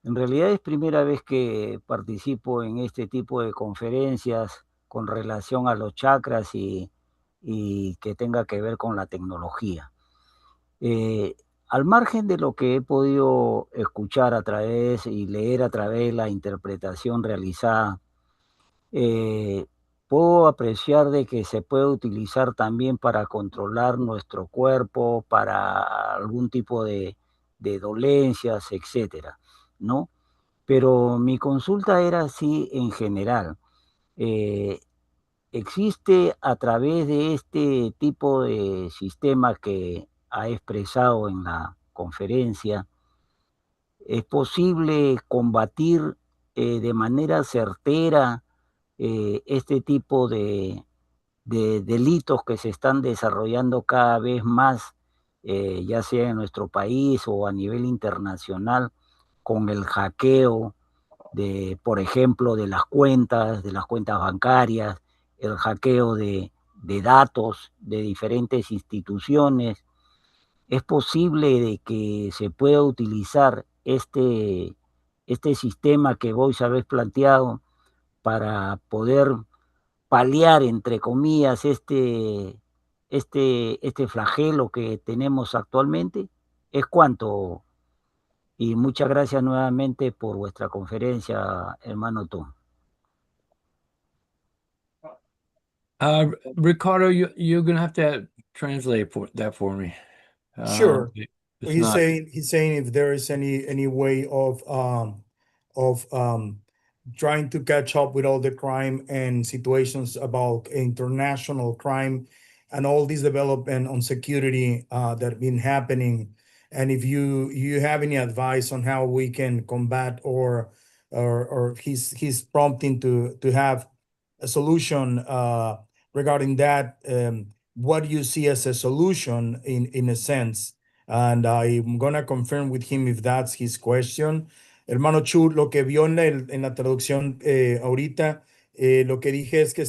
En realidad es primera vez que participo en este tipo de conferencias con relación a los chakras y que tenga que ver con la tecnología. Al margen de lo que he podido escuchar a través y leer a través de la interpretación realizada, puedo apreciar de que se puede utilizar también para controlar nuestro cuerpo, para algún tipo de dolencias, etcétera, ¿no? Pero mi consulta era así en general. ¿Existe a través de este tipo de sistema que ha expresado en la conferencia, es posible combatir de manera certera este tipo de delitos que se están desarrollando cada vez más, ya sea en nuestro país o a nivel internacional, con el hackeo por ejemplo, de las cuentas bancarias, el hackeo de datos de diferentes instituciones? ¿Es posible de que se pueda utilizar este sistema que vos habéis planteado para poder paliar, entre comillas, este flagelo que tenemos actualmente? ¿Es cuánto? Y muchas gracias nuevamente por vuestra conferencia, hermano Tom. Ricardo, you're gonna have to translate that for me. Sure. It's He's not. saying if there is any way of trying to catch up with all the crime and situations about international crime and all this development on security that have been happening, and if you have any advice on how we can combat or he's prompting to have a solution regarding that. What do you see as a solution in a sense? And I'm gonna confirm with him if that's his question. Hermano Chu, lo que vio en la traducción ahorita, lo que dije es que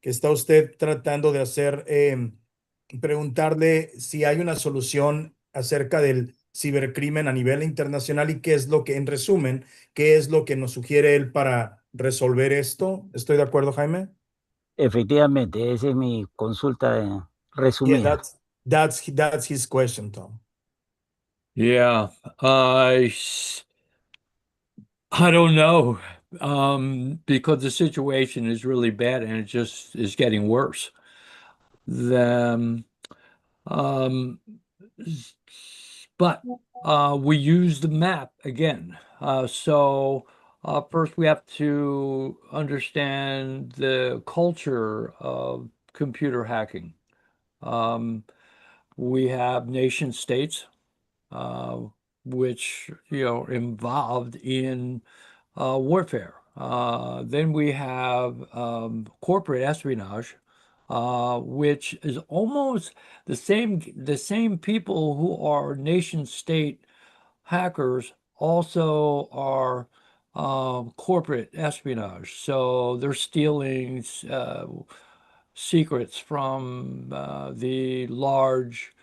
está usted tratando de hacer, preguntarle si hay una solución acerca del cibercrimen a nivel internacional y qué es lo que, en resumen, qué es lo que nos sugiere él para resolver esto. ¿Estoy de acuerdo, Jaime? Efectivamente, esa es mi consulta Yeah, resumida. that's his question, Tom. Yeah, I don't know, because the situation is really bad and it just is getting worse. But we use the map again. So first we have to understand the culture of computer hacking. We have nation states, which are involved in warfare. Then we have corporate espionage, which is almost the same people who are nation state hackers also are corporate espionage. So they're stealing secrets from the large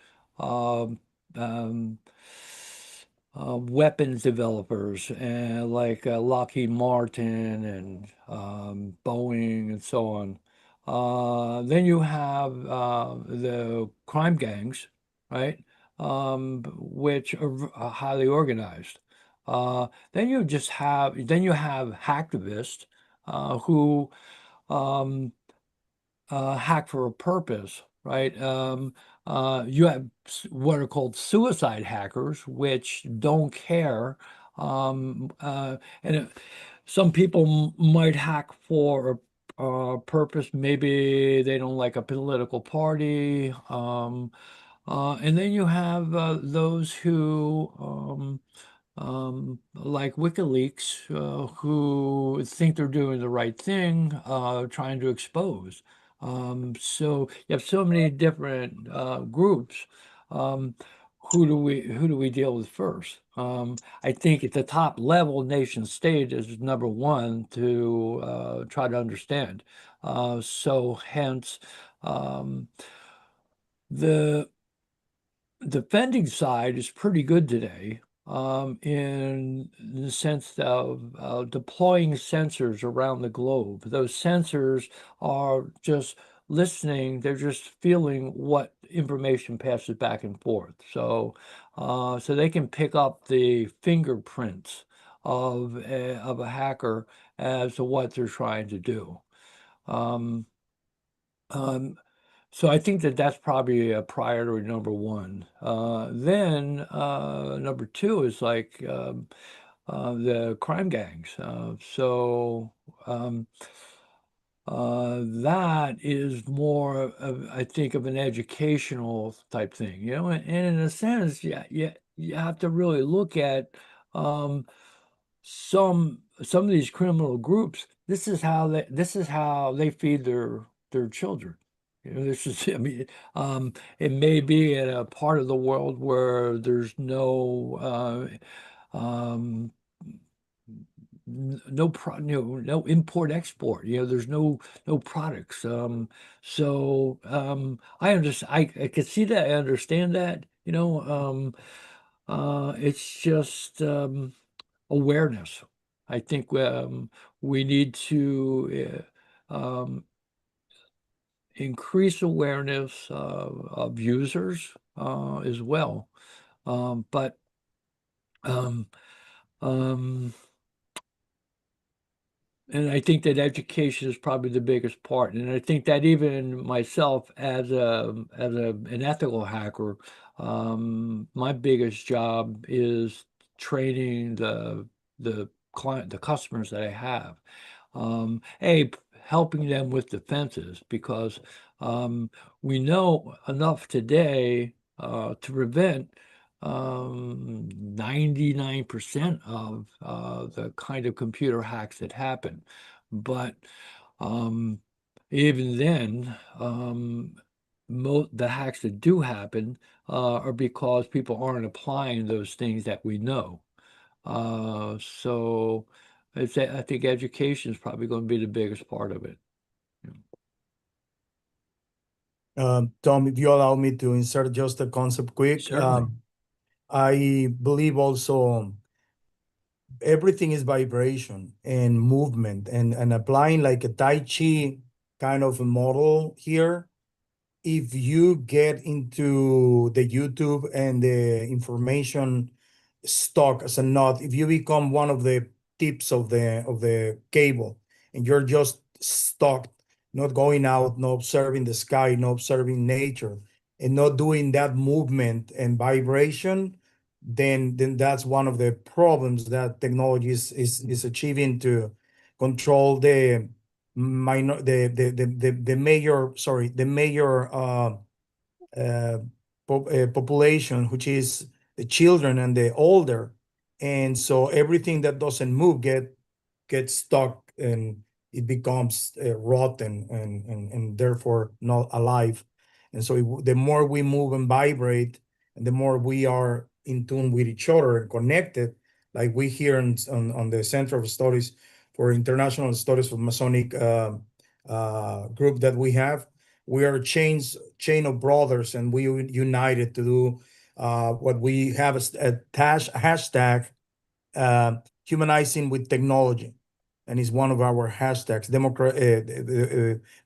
weapons developers and like Lockheed Martin and Boeing and so on. Then you have the crime gangs, right? Which are highly organized. Then you have hacktivists who hack for a purpose, right? You have what are called suicide hackers, which don't care. Some people might hack for a purpose. Maybe they don't like a political party. And then you have those who like WikiLeaks, who think they're doing the right thing, trying to expose. So you have so many different groups. Who do we deal with first? I think at the top level, nation state is number one to try to understand. So hence, the defending side is pretty good today, in the sense of deploying sensors around the globe. Those sensors are just listening, they're just feeling what information passes back and forth. So they can pick up the fingerprints of a hacker as to what they're trying to do. So I think that's probably a priority number one. Then number two is like the crime gangs. That is more of, I think, of an educational type thing, and in a sense, you have to really look at some of these criminal groups. This is how they feed their children. This is, I mean, it may be in a part of the world where there's no no import export. There's no products. I understand. I can see that. I understand that. It's just awareness. I think we need to increase awareness of users as well. But and I think that education is probably the biggest part. And I think that even myself as an ethical hacker, my biggest job is training the customers that I have. Helping them with defenses, because we know enough today to prevent 99% of the kind of computer hacks that happen. But even then, the hacks that do happen are because people aren't applying those things that we know. So I think education is probably going to be the biggest part of it. Tom, if you allow me to insert just a concept quick. Certainly. I believe also everything is vibration and movement, and applying like a Tai Chi kind of a model here. If you get into the YouTube and the information stock as a knot, if you become one of the tips of the cable and you're just stuck, not going out, not observing the sky, not observing nature, and not doing that movement and vibration, then that's one of the problems that technology is achieving to control the major population, which is the children and the older. And so everything that doesn't move gets stuck, and it becomes rotten and therefore not alive. And so the more we move and vibrate, and the more we are in tune with each other and connected, like we here on the Center of Studies for International Studies of Masonic group that we have, we are a chain of brothers, and we united to do what we have as a hashtag, humanizing with technology, and it's one of our hashtags.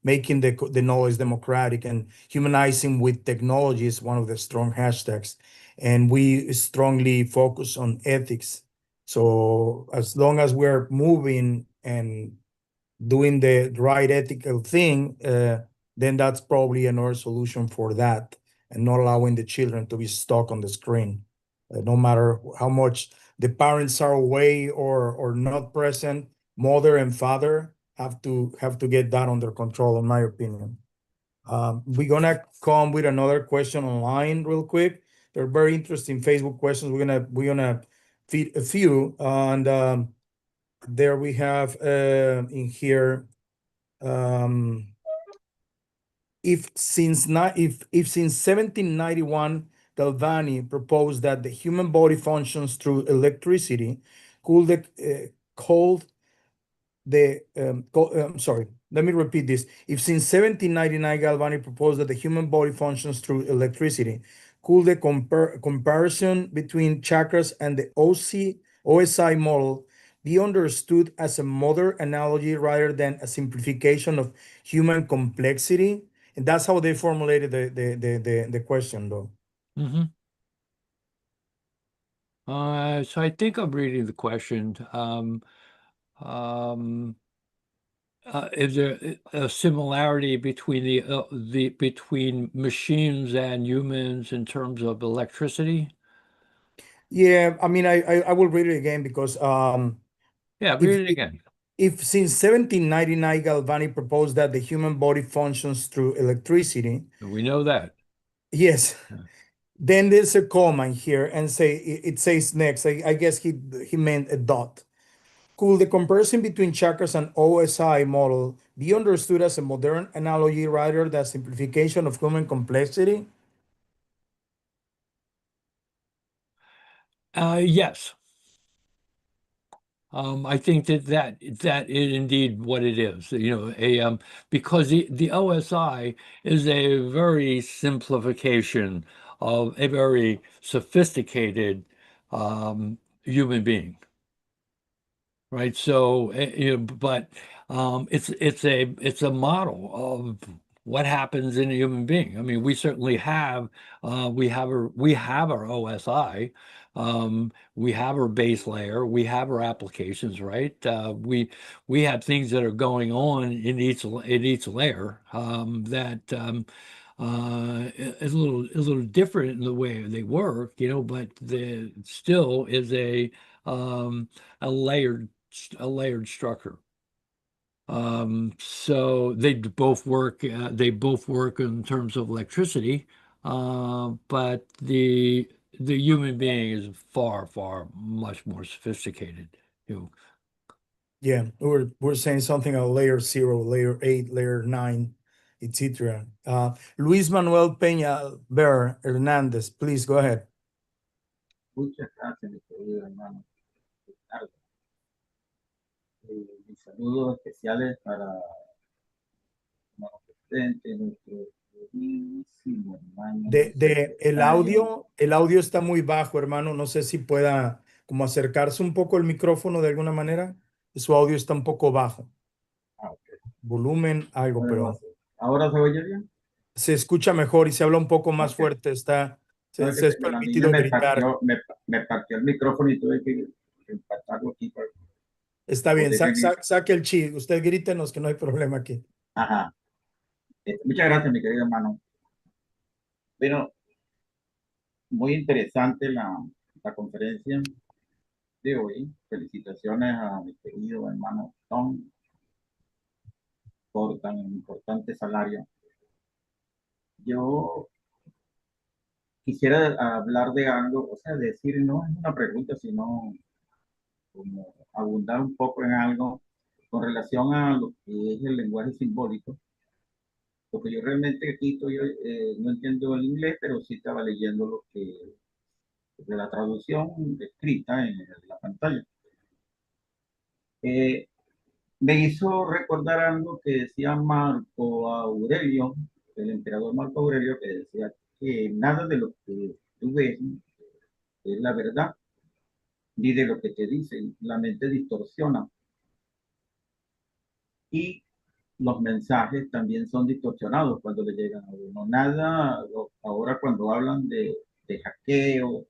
Making the knowledge democratic, and humanizing with technology is one of the strong hashtags, and we strongly focus on ethics. So as long as we're moving and doing the right ethical thing, then that's probably another solution for that, and not allowing the children to be stuck on the screen. No matter how much the parents are away or not present, mother and father have to get that under control, in my opinion. We're gonna come with another question online real quick. They're very interesting Facebook questions. We're gonna feed a few, and there we have in here. If since 1791 Galvani proposed that the human body functions through electricity, let me repeat this. If since 1799 Galvani proposed that the human body functions through electricity, could the comparison between chakras and the OSI model be understood as a modern analogy rather than a simplification of human complexity? And that's how they formulated the question, though. So I think I'm reading the question. Is there a similarity between between machines and humans in terms of electricity? Yeah, I mean, I will read it again because Yeah, read it again. if since 1799 Galvani proposed that the human body functions through electricity, We know that. yes. Then there's a comma here, and it says next. I guess he meant a dot. Could the comparison between chakras and OSI model be understood as a modern analogy rather than simplification of human complexity? Yes. I think that is indeed what it is. Because the OSI is a very simplification of a very sophisticated human being, right? So but it's a model of what happens in a human being. I mean, we certainly have we have our OSI, we have our base layer, we have our applications, right? We have things that are going on in each layer that is a little different in the way they work, you know, but the still is a layered structure. So they both work in terms of electricity, but the human being is far much more sophisticated. You know, Yeah, we're saying something on layer 0, layer 8, layer 9, etc. Luis Manuel Peña Ver Hernández, please go ahead. Muchas gracias, mi querido hermano. Mis saludos especiales para nuestro presidente, nuestro queridísimo hermano. El audio está muy bajo, hermano. No sé si pueda como acercarse un poco el micrófono de alguna manera. Su audio está un poco bajo. Okay. Volumen, algo, pero ¿Ahora se oye bien? se escucha mejor y se habla un poco más fuerte. Se es permitido gritar. Me partió el micrófono y tuve que empatarlo aquí. Está bien, saque el chi. Usted grítenos que no hay problema aquí. Ajá. Muchas gracias, mi querido hermano. Bueno, muy interesante la conferencia de hoy. Felicitaciones a mi querido hermano Tom por tan importante salario. Yo quisiera hablar de algo, o sea, decir, no es una pregunta, sino como abundar un poco en algo con relación a lo que es el lenguaje simbólico. Porque yo realmente aquí no entiendo el inglés, pero sí estaba leyendo lo que de la traducción escrita en la pantalla. Me hizo recordar algo que decía Marco Aurelio, el emperador Marco Aurelio, que decía que nada de lo que tú ves es la verdad, ni de lo que te dicen. La mente distorsiona. Y los mensajes también son distorsionados cuando le llegan a uno. Nada, ahora cuando hablan de hackeo,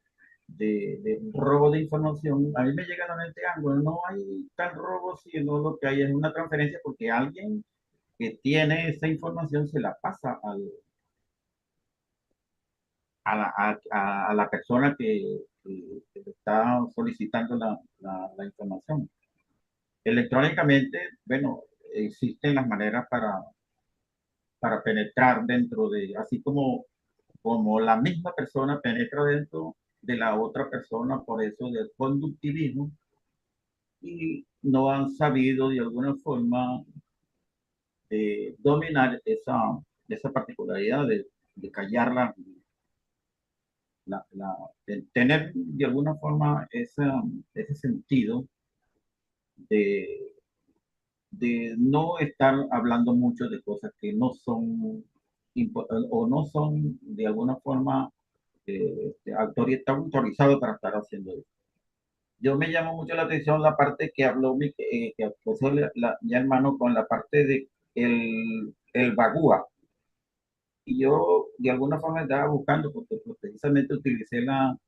de robo de información, a mí me llega a la mente algo, no hay tal robo, sino lo que hay es una transferencia porque alguien que tiene esa información se la pasa a la persona que está solicitando la información. Electrónicamente, bueno, existen las maneras para penetrar dentro de, así como la misma persona penetra dentro de la otra persona, por eso del conductivismo, y no han sabido de alguna forma dominar esa particularidad de callarla, de tener de alguna forma ese sentido de no estar hablando mucho de cosas que no son o no son de alguna forma está autorizado para estar haciendo eso. Yo me llamo mucho la atención la parte que habló mi hermano con la parte de el bagúa. Y yo de alguna forma estaba buscando, porque precisamente utilicé la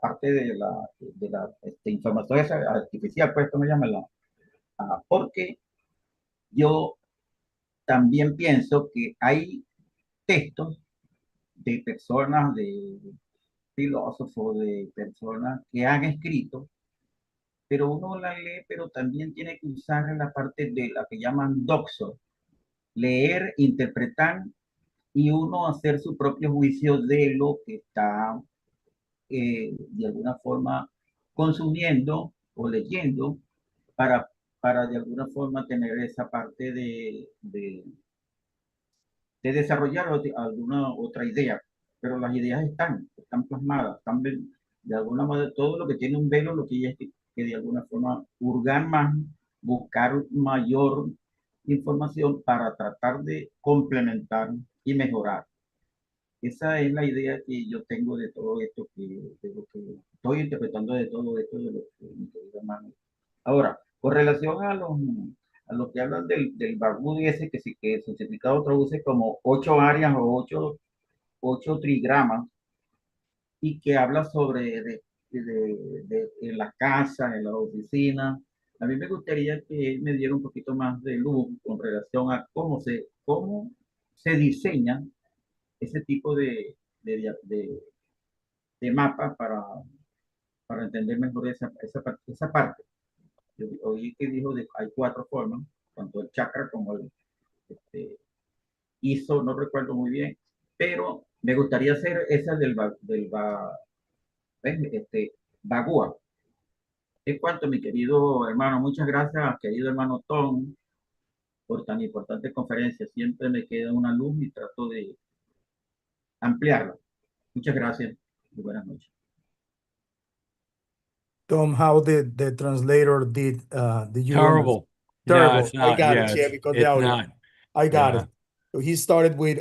parte de la información artificial, pues esto me llama porque yo también pienso que hay textos de personas, de filósofos, de personas que han escrito, pero uno la lee, pero también tiene que usar la parte de la que llaman doxo, leer, interpretar y uno hacer su propio juicio de lo que está de alguna forma consumiendo o leyendo para de alguna forma tener esa parte de desarrollar alguna otra idea. Pero las ideas están plasmadas, están de alguna manera, todo lo que tiene un velo, lo que es que de alguna forma hurgar más, buscar mayor información para tratar de complementar y mejorar. Esa es la idea que yo tengo de todo esto, de lo que estoy interpretando de todo esto, de lo que mi querido hermano. Ahora, Con relación a lo que hablan del Barbudo ese, que, sí, que su significado traduce como 8 áreas o 8 trigramas, y que habla sobre en la casa, en la oficina. A mí me gustaría que me diera un poquito más de luz con relación a cómo se diseña ese tipo de mapa para entender mejor esa parte. Yo oí que dijo que hay 4 formas, tanto el chakra como el este, ISO, no recuerdo muy bien, pero me gustaría hacer esa ¿ves? Bagua. Es cuanto, mi querido hermano. Muchas gracias, querido hermano Tom, por tan importante conferencia. Siempre me queda una luz y trato de ampliarla. Muchas gracias y buenas noches. Tom, how the translator did you Terrible. No, Terrible. it's I not. got Yeah, it. Yeah, because the it's audio. not. I got Yeah. it. So he started with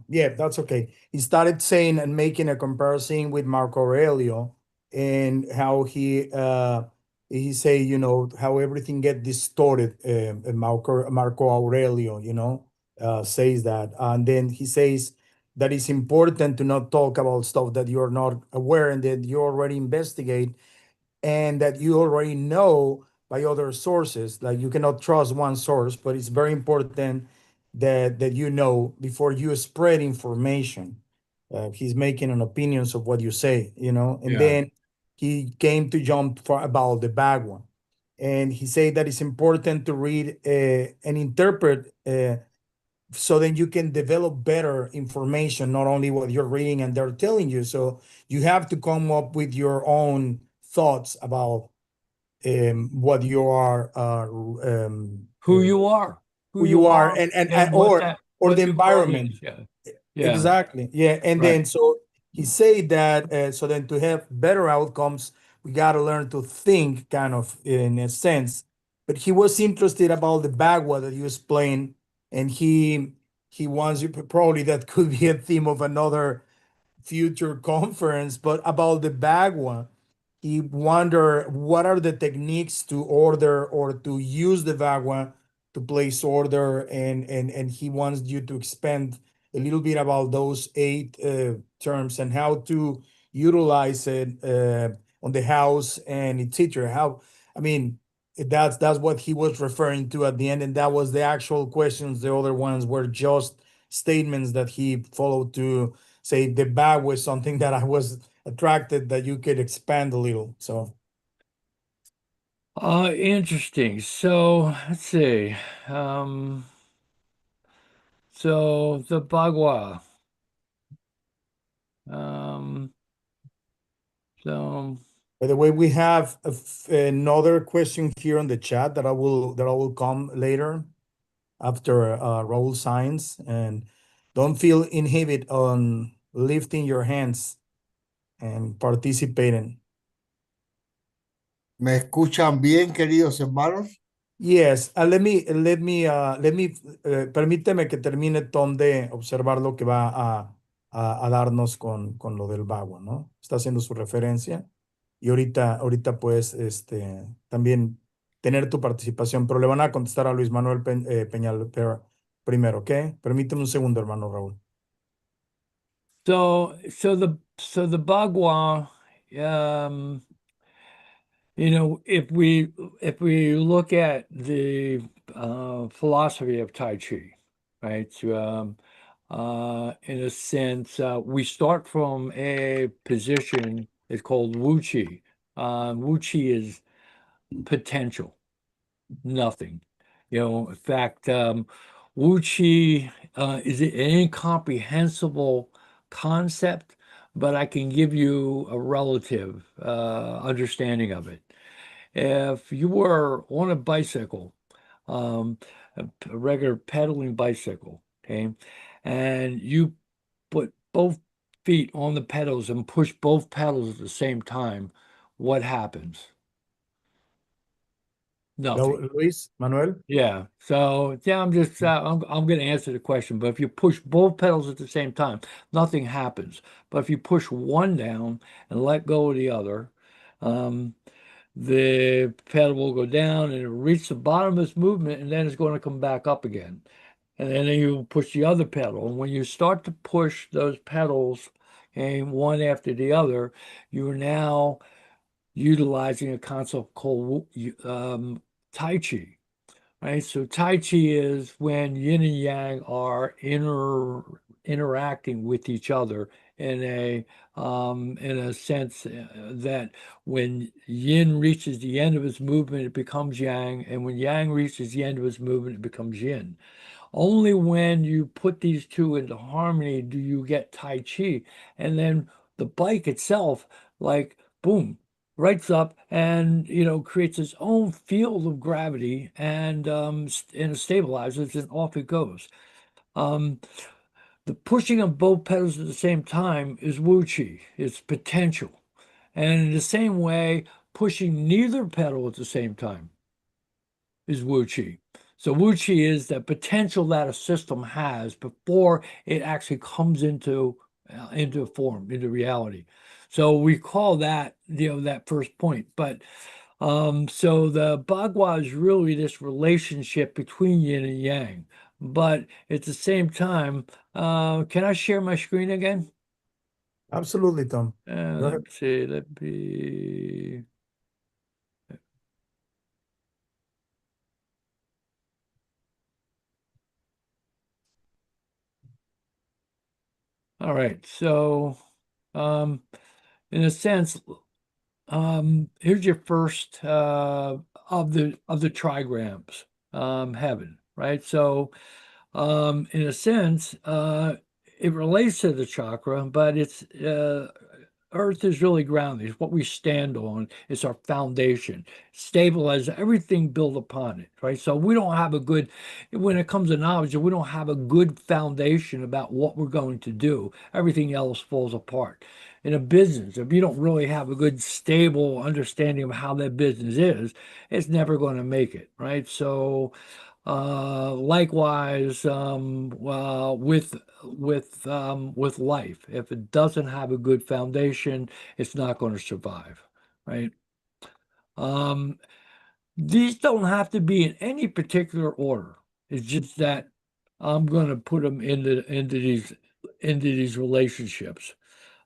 yeah, that's okay. He started saying and making a comparison with Marco Aurelio and how he say, you know, how everything get distorted. Marco Aurelio, you know, says that. And then he says that it's important to not talk about stuff that you're not aware and that you already investigate and that you already know by other sources. Like you cannot trust one source, but it's very important that you know before you spread information. He's making an opinions of what you say, you know, and Yeah. then he came to jump for about the bad one, and he said that it's important to read and interpret. So then you can develop better information, not only what you're reading and they're telling you. So you have to come up with your own thoughts about what you are, Who you are. who you are, and what or the the world environment. is. Yeah. Yeah. Exactly. Yeah. And Right. then so he said that so then to have better outcomes, we got to learn to think kind of in a sense. But he was interested about the bagua that you explained, and he wants you probably that could be a theme of another future conference, but about the bagua. He wonder what are the techniques to order or to use the bagua to place order, and he wants you to expand a little bit about those 8 terms and how to utilize it on the house and etc. How, I mean, that's what he was referring to at the end, and that was the actual questions. The other ones were just statements that he followed to say the bag was something that I was attracted that you could expand a little. So Interesting. So let's see. So the Bagua. So by the way, we have another question here on the chat that I will come later after Raul signs, and don't feel inhibit on lifting your hands and participating. ¿Me escuchan bien, queridos hermanos? Yes, permíteme que termine Tom de observar lo que va a darnos con lo del bagua, ¿no? Está haciendo su referencia y ahorita pues también tener tu participación, pero le van a contestar a Luis Manuel Peñal primero, ¿ok? Permíteme un segundo, hermano Raúl. So the Bagua, you know, if we look at the philosophy of Tai Chi, right? In a sense, we start from a position it's called Wu Chi. Wu Chi is potential, nothing. You know, in fact, Wu Chi is an incomprehensible concept, but I can give you a relative understanding of it. If you were on a bicycle, a regular pedaling bicycle, okay, and you put both feet on the pedals and push both pedals at the same time, what happens? Nothing. Luis Manuel? Yeah. So yeah, I'm just I'm going to answer the question. But if you push both pedals at the same time, nothing happens. But if you push one down and let go of the other, the pedal will go down and it'll reach the bottom of its movement, and then it's going to come back up again. And then you push the other pedal. And when you start to push those pedals, okay, one after the other, you are now utilizing a concept called Tai Chi. Right, so Tai Chi is when yin and yang are interacting with each other in a sense that when yin reaches the end of its movement, it becomes yang, and when yang reaches the end of its movement, it becomes yin. Only when you put these two into harmony do you get Tai Chi, and then the bike itself, like boom, rights up and creates its own field of gravity and it stabilizes and off it goes. The pushing of both pedals at the same time is Wu Chi. It's potential. And in the same way, pushing neither pedal at the same time is Wu Chi. So Wu Chi is the potential that a system has before it actually comes into form, into reality. So we call that, that first point. But so the Bagua is really this relationship between yin and yang. But at the same time, can I share my screen again? Absolutely, Tom. Go ahead. Let's see, let me. All right, so in a sense, here's your first of the trigrams, heaven, right? So in a sense, it relates to the chakra, but it's earth is really grounded. It's what we stand on. It's our foundation. Stabilize everything built upon it, right? So we don't have a good, when it comes to knowledge, we don't have a good foundation about what we're going to do. Everything else falls apart. In a business, if you don't really have a good, stable understanding of how that business is, it's never going to make it, right? So likewise, with life, if it doesn't have a good foundation, it's not going to survive, right? These don't have to be in any particular order. It's just that I'm going to put them into these relationships.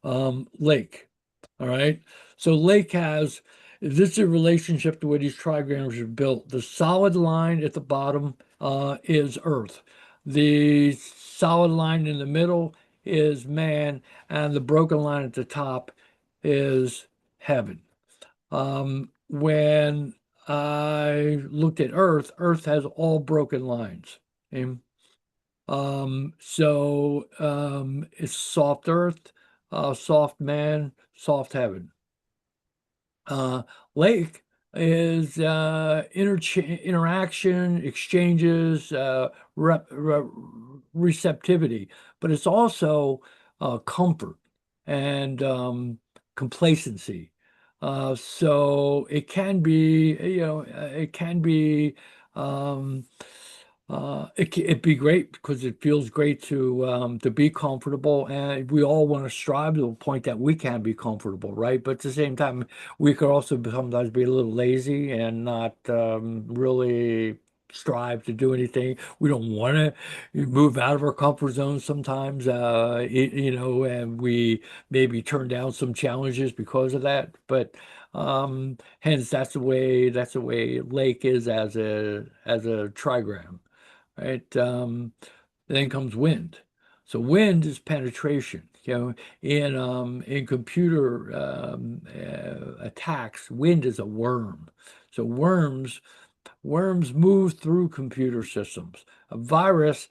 Lake, all right. So Lake has. This is a relationship to where these trigrams are built. The solid line at the bottom is Earth. The solid line in the middle is man, and the broken line at the top is heaven. When I looked at Earth, Earth has all broken lines. Okay? It's soft Earth, soft man, soft heaven. Lake is interaction, exchanges, receptivity, but it's also comfort and complacency. So it can be, it'd be great because it feels great to be comfortable, and we all want to strive to the point that we can be comfortable, right? But at the same time, we could also sometimes be a little lazy and not really strive to do anything. We don't want to move out of our comfort zone sometimes, and we maybe turn down some challenges because of that. But hence that's the way Lake is as a trigram. Right. Then comes wind. So wind is penetration. In computer attacks, wind is a worm. So worms move through computer systems. A virus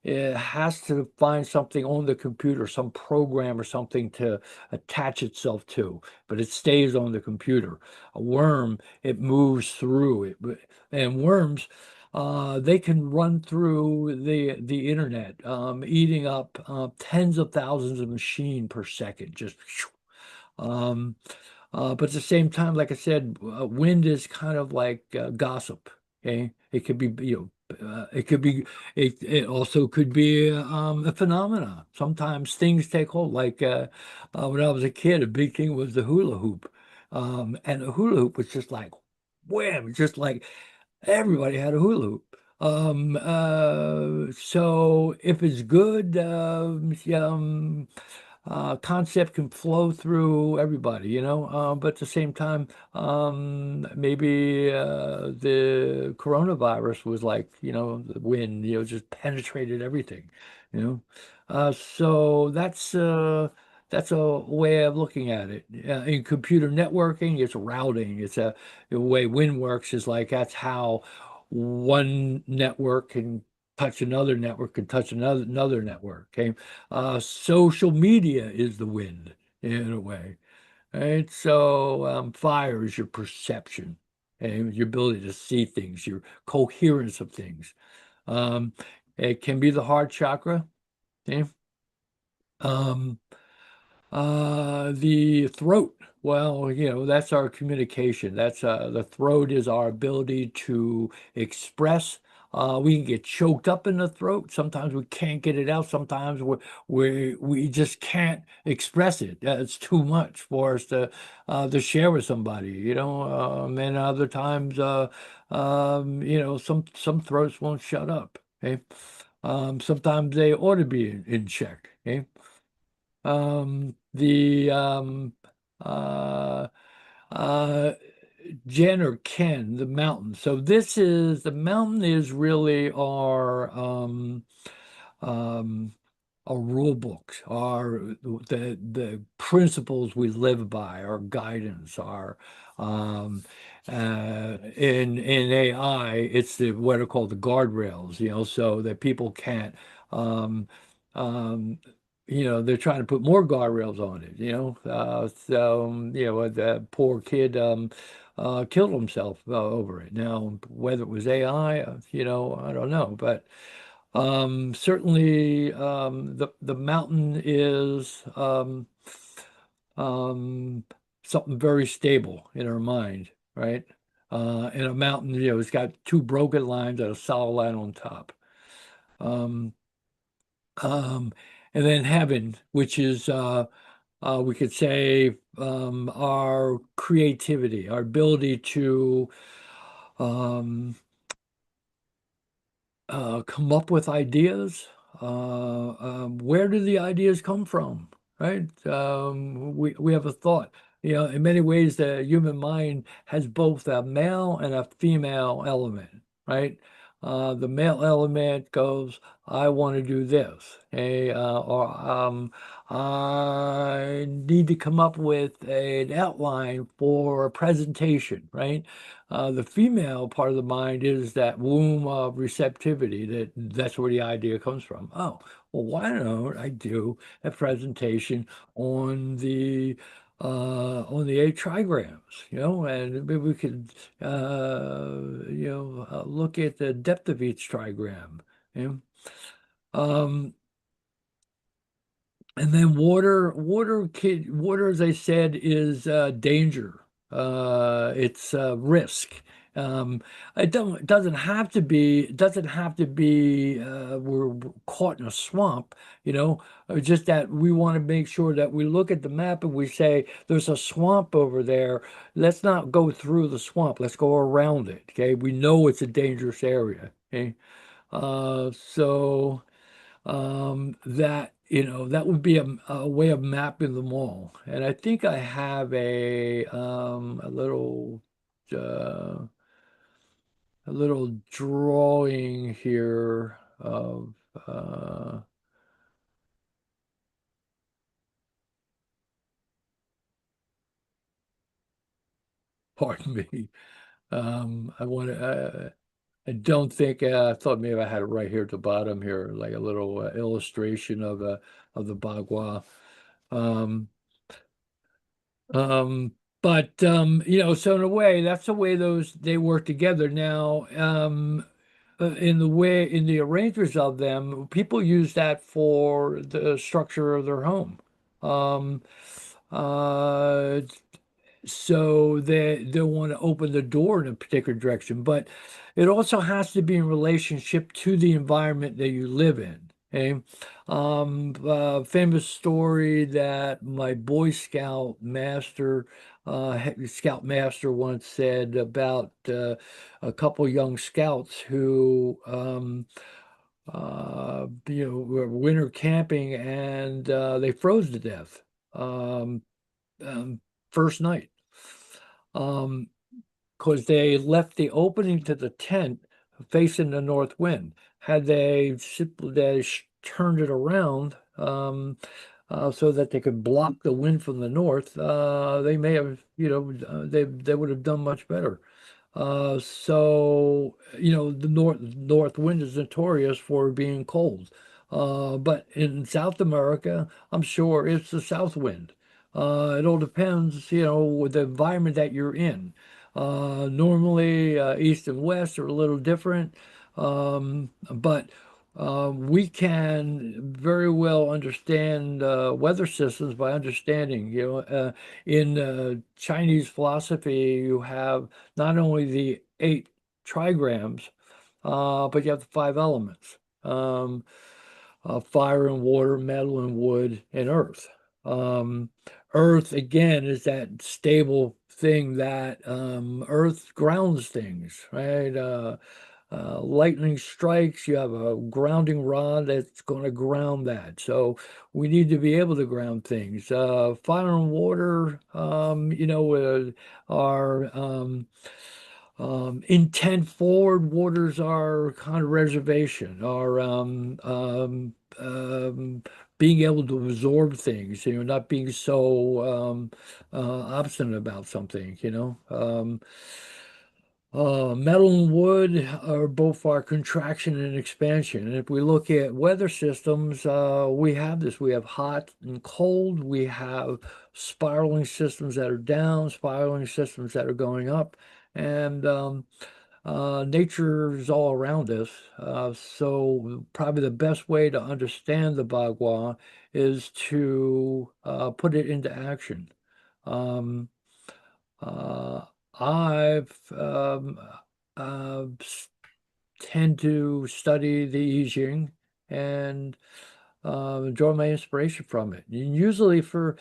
it has to find something on the computer, some program or something to attach itself to, but it stays on the computer. A worm, it moves through it. And worms, they can run through the internet, eating up tens of thousands of machines per second. Just, but at the same time, like I said, wind is kind of like gossip. Okay, it could be it could be it also could be a phenomena. Sometimes things take hold. Like when I was a kid, a big thing was the hula hoop. And a hula hoop was just like wham, just like everybody had a hula hoop. So if it's good, concept can flow through everybody, you know. But at the same time, maybe the coronavirus was like, you know, the wind, you know, just penetrated everything, you know. So that's a way of looking at it. In computer networking, it's routing. It's the way wind works is like that's how one network can touch another network, can touch another network. Okay, social media is the wind in a way, right? So fire is your perception and your ability to see things, your coherence of things. It can be the heart chakra. Okay. The throat, well, you know, that's our communication. That's the throat is our ability to express. We can get choked up in the throat. Sometimes we can't get it out. Sometimes we just can't express it. It's too much for us to share with somebody, you know. And other times, you know, some throats won't shut up. Okay. Sometimes they ought to be in check. Okay. The uh, uh, Jen or Ken, the mountain. So the mountain is really our rule books, the principles we live by, our guidance, our in AI, it's what are called the guardrails, you know, so that people can't um, you know, they're trying to put more guardrails on it, you know. You know, the poor kid killed himself over it. Now, whether it was AI, you know, I don't know, but certainly the mountain is something very stable in our mind, right? And a mountain, you know, it's got two broken lines and a solid line on top. Um, um, and then heaven, which is we could say our creativity, our ability to um, come up with ideas. Where do the ideas come from? Right? We have a thought. You know, in many ways, the human mind has both a male and a female element. Right? The male element goes, I want to do this, or I need to come up with an outline for a presentation, right? The female part of the mind is that womb of receptivity, that's where the idea comes from. Oh, well, why don't I do a presentation on the eight trigrams, you know, and maybe we could, you know, look at the depth of each trigram. You know? And then water, as I said, is danger. It's risk. It doesn't have to be. It doesn't have to be. We're caught in a swamp, you know. Just that we want to make sure that we look at the map and we say, "There's a swamp over there. Let's not go through the swamp. Let's go around it." Okay, we know it's a dangerous area. Okay, so that you know that would be a way of mapping them all. And I think I have uh, a little drawing here of pardon me. I don't think I thought maybe I had it right here at the bottom here, like a little illustration of the Bagua. Um, but you know, so in a way, that's the way they work together. Now, in the arrangements of them, people use that for the structure of their home. Um, uh, so they'll want to open the door in a particular direction, but it also has to be in relationship to the environment that you live in. Okay. Famous story that my Boy Scout master, Scout master once said about a couple young scouts who, were winter camping and they froze to death first night. Because they left the opening to the tent facing the north wind. Had they simply turned it around so that they could block the wind from the north, they may have, they would have done much better. So, the north wind is notorious for being cold. But in South America, I'm sure it's the south wind. It all depends, with the environment that you're in. Normally, east and west are a little different, but we can very well understand weather systems by understanding, in Chinese philosophy, you have not only the 8 trigrams, but you have the 5 elements, fire and water, metal and wood, and earth. Earth, again, is that stable thing that earth grounds things, right? Lightning strikes, you have a grounding rod that's going to ground that. So we need to be able to ground things. Fire and water, are intent forward. Waters are kind of reservation, are being able to absorb things, not being so obstinate about something, metal and wood are both our contraction and expansion. And if we look at weather systems, we have this. We have hot and cold. We have spiraling systems that are down, spiraling systems that are going up. And nature is all around us. So probably the best way to understand the Bagua is to put it into action. I've tend to study the I Ching and draw my inspiration from it. And usually for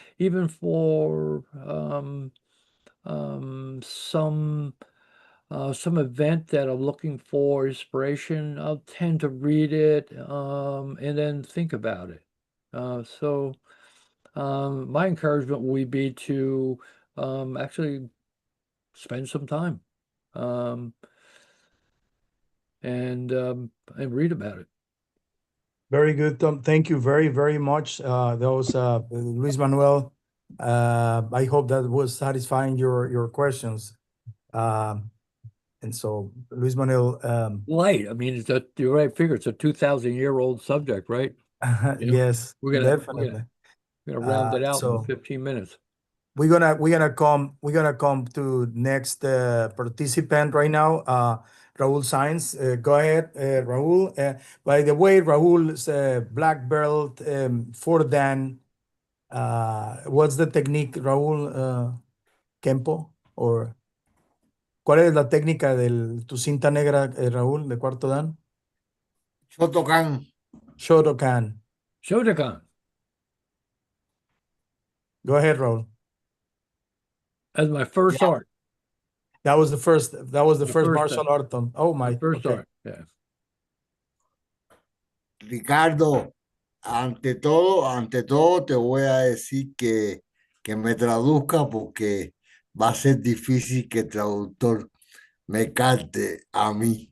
some event that I'm looking for inspiration, I'll tend to read it and then think about it. So my encouragement would be to actually spend some time and read about it. Very good, Tom. Thank you very, very much. That was Luis Manuel. I hope that was satisfying your questions. And so, Luis Manuel. Light. I mean, you're right. Figure it's a 2,000-year-old subject, right? Yes, definitely. We're gonna round it out in 15 minutes. We're gonna come to next participant right now, Raul Sainz. Go ahead, Raul. By the way, Raul's black belt for Dan. What's the technique, Raúl? Kempo or ¿cuál es la técnica de tu cinta negra, Raúl, de cuarto Dan? Shotokan. Shotokan. Shotokan. Go ahead, Raúl. That's my first art. That was the first martial art. Oh my. First art. Yeah. Ricardo, ante todo te voy a decir que me traduzca porque va a ser difícil que el traductor me cante a mí.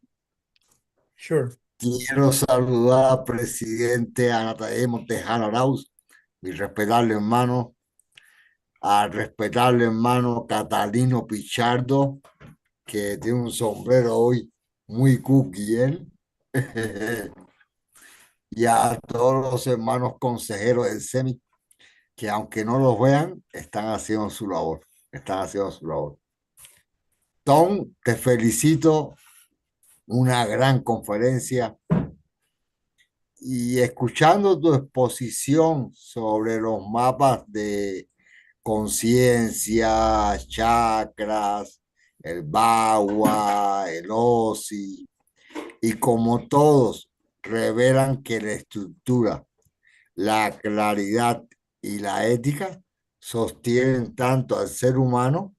Sure. Quiero saludar al presidente Anatae Montejano Arauz, mi respetable hermano, al respetable hermano Catalino Pichardo, que tiene un sombrero hoy muy cookie, él. Y a todos los hermanos consejeros del SEMI, que aunque no los vean, están haciendo su labor. Tom, te felicito, una gran conferencia. Y escuchando tu exposición sobre los mapas de conciencia, chakras, el Bagua, el OSI, y como todos revelan que la estructura, la claridad y la ética sostienen tanto al ser humano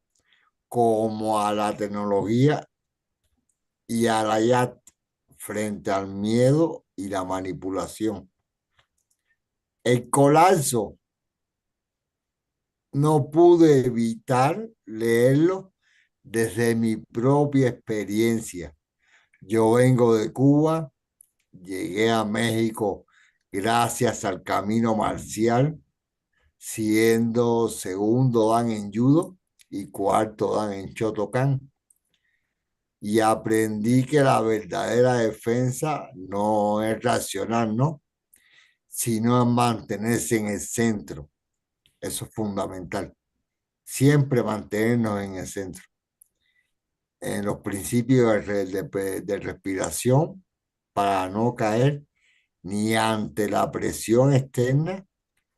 como a la tecnología y a la IA frente al miedo y la manipulación. El colapso no pude evitar leerlo desde mi propia experiencia. Yo vengo de Cuba, llegué a México gracias al camino marcial, siendo segundo dan en judo y cuarto dan en Shotokan. Y aprendí que la verdadera defensa no es racional, ¿no? Sino mantenerse en el centro. Eso es fundamental. Siempre mantenernos en el centro. En los principios de respiración para no caer ni ante la presión externa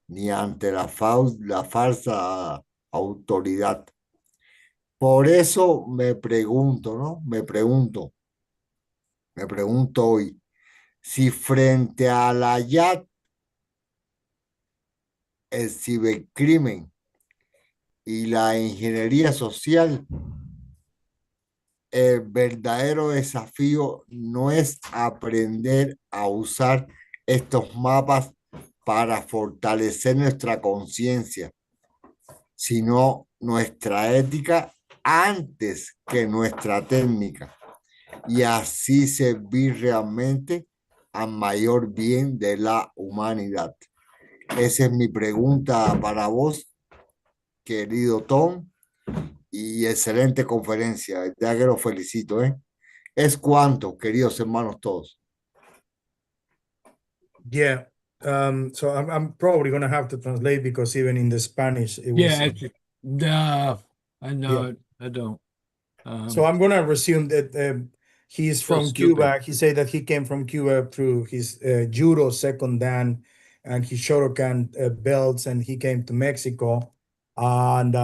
ni ante la falsa autoridad. Por eso me pregunto, ¿no? Me pregunto hoy, si frente a la YAT, el cibercrimen y la ingeniería social, el verdadero desafío no es aprender a usar estos mapas para fortalecer nuestra conciencia, sino nuestra ética antes que nuestra técnica, y así servir realmente al mayor bien de la humanidad. Esa es mi pregunta para vos, querido Tom, y excelente conferencia. Ya que lo felicito, ¿eh? Es cuanto, queridos hermanos todos. Yeah. So I'm probably gonna have to translate because even in the Spanish it was. Yeah, I know Yeah. it. I don't. So I'm gonna resume that he's Feel from stupid. Cuba. He said that he came from Cuba through his judo second dan and his Shotokan belts, and he came to Mexico. And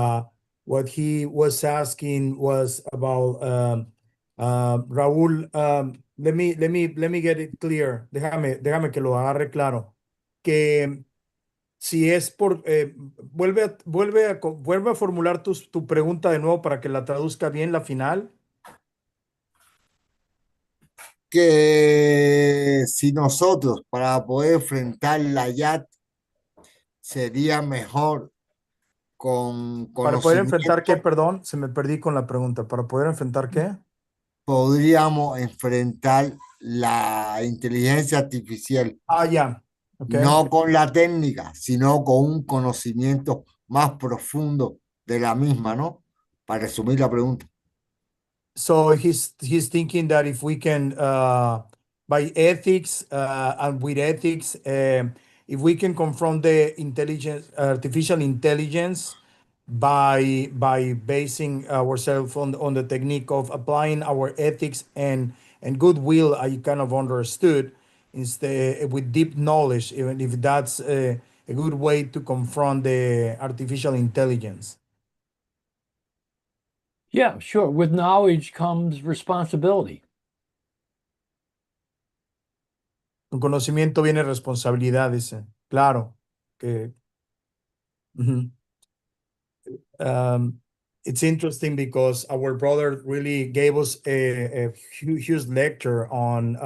what he was asking was about Raúl. Let me get it clear. Déjame que lo agarre claro. Que si es por vuelve a formular tu pregunta de nuevo para que la traduzca bien la final. Que si nosotros, para poder enfrentar la YAT, sería mejor con Para poder enfrentar qué, conocimiento, perdón, se me perdí con la pregunta. ¿Para poder enfrentar qué? podríamos enfrentar la inteligencia artificial, Ya. Ok. no con la técnica, sino con un conocimiento más profundo de la misma, ¿no? Para resumir la pregunta. So he's thinking that if we can, by ethics and with ethics, if we can confront the artificial intelligence by basing ourselves on the technique of applying our ethics and goodwill, I kind of understood, instead with deep knowledge, even if that's a good way to confront the artificial intelligence. Yeah, sure. With knowledge comes responsibility. Con conocimiento viene responsabilidad, dice. Claro. Que, ujú. It's interesting because our brother really gave us a huge lecture on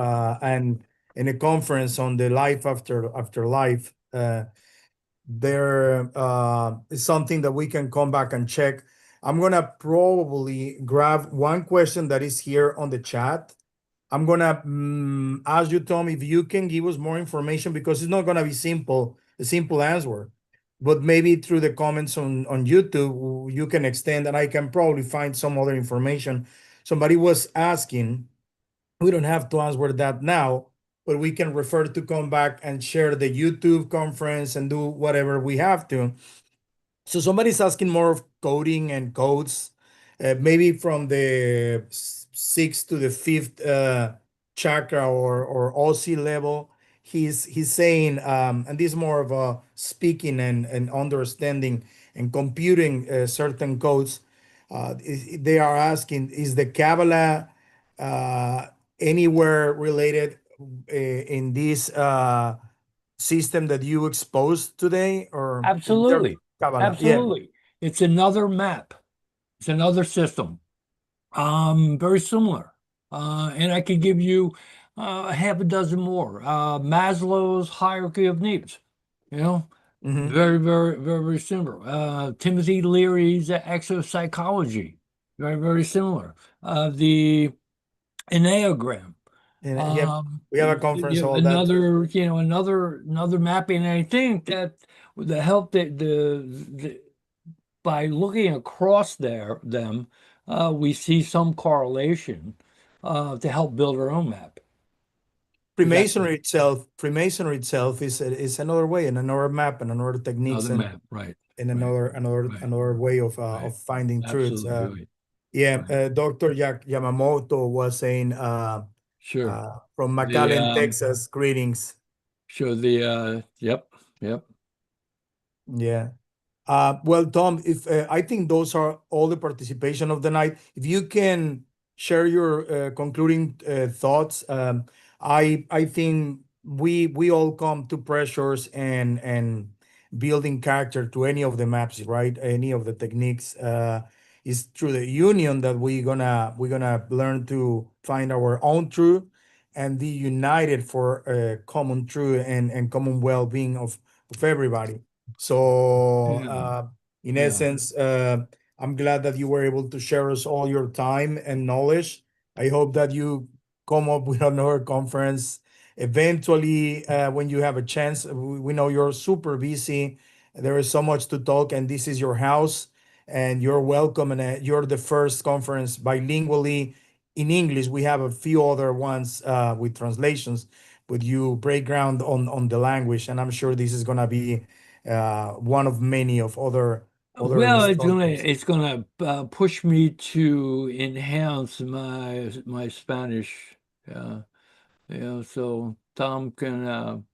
and in a conference on the life after life. There is something that we can come back and check. I'm gonna probably grab one question that is here on the chat. I'm gonna ask you, Tom, if you can give us more information because it's not gonna be a simple answer, but maybe through the comments on YouTube, you can extend, and I can probably find some other information. Somebody was asking, we don't have to answer that now, but we can refer to come back and share the YouTube conference and do whatever we have to. So somebody's asking more of coding and codes, maybe from the sixth to the fifth chakra or OSI level. He's saying, and this is more of a speaking and understanding and computing certain codes. They are asking, is the Kabbalah anywhere related in this system that you exposed today, or Absolutely. Kabbalah? Absolutely. It's another map. It's another system. Very similar. And I could give you half a dozen more. Maslow's hierarchy of needs, you know, very, very, very, very similar. Timothy Leary's exopsychology, very, very similar. The Enneagram. And we have a conference all that. Another mapping. And I think that the help that by looking across them, we see some correlation to help build our own map. Freemasonry itself is another way and another map and another techniques Another and map, right? and Right. another way of Right. finding truths. Absolutely. Dr. Yamamoto was saying Sure. from McAllen, Texas, greetings. Sure. Yep. Yeah. Well, Tom, if I think those are all the participation of the night. If you can share your concluding thoughts, I think we all come to pressures and building character to any of the maps, right? Any of the techniques. It's through the union that we're gonna learn to find our own truth and be united for common truth and common well-being of everybody. So, in essence, I'm glad that you were able to share us all your time and knowledge. I hope that you come up with another conference eventually when you have a chance. We know you're super busy. There is so much to talk, and this is your house, and you're welcome. And you're the first conference bilingually in English. We have a few other ones with translations, but you break ground on the language, and I'm sure this is gonna be one of many of other Well, instructors. it's gonna push me to enhance my Spanish. So Tom can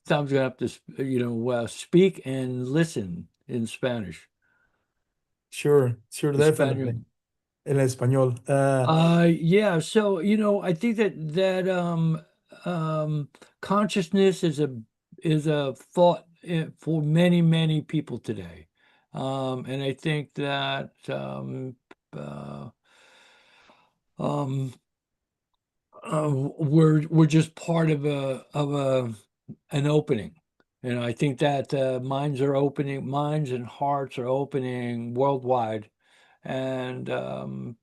Tom's gonna have to speak and listen in Spanish. Sure, definitely. Español. El español. Yeah, so I think that consciousness is a thought for many, many people today. And I think that we're just part of an opening. And I think that minds and hearts are opening worldwide. And and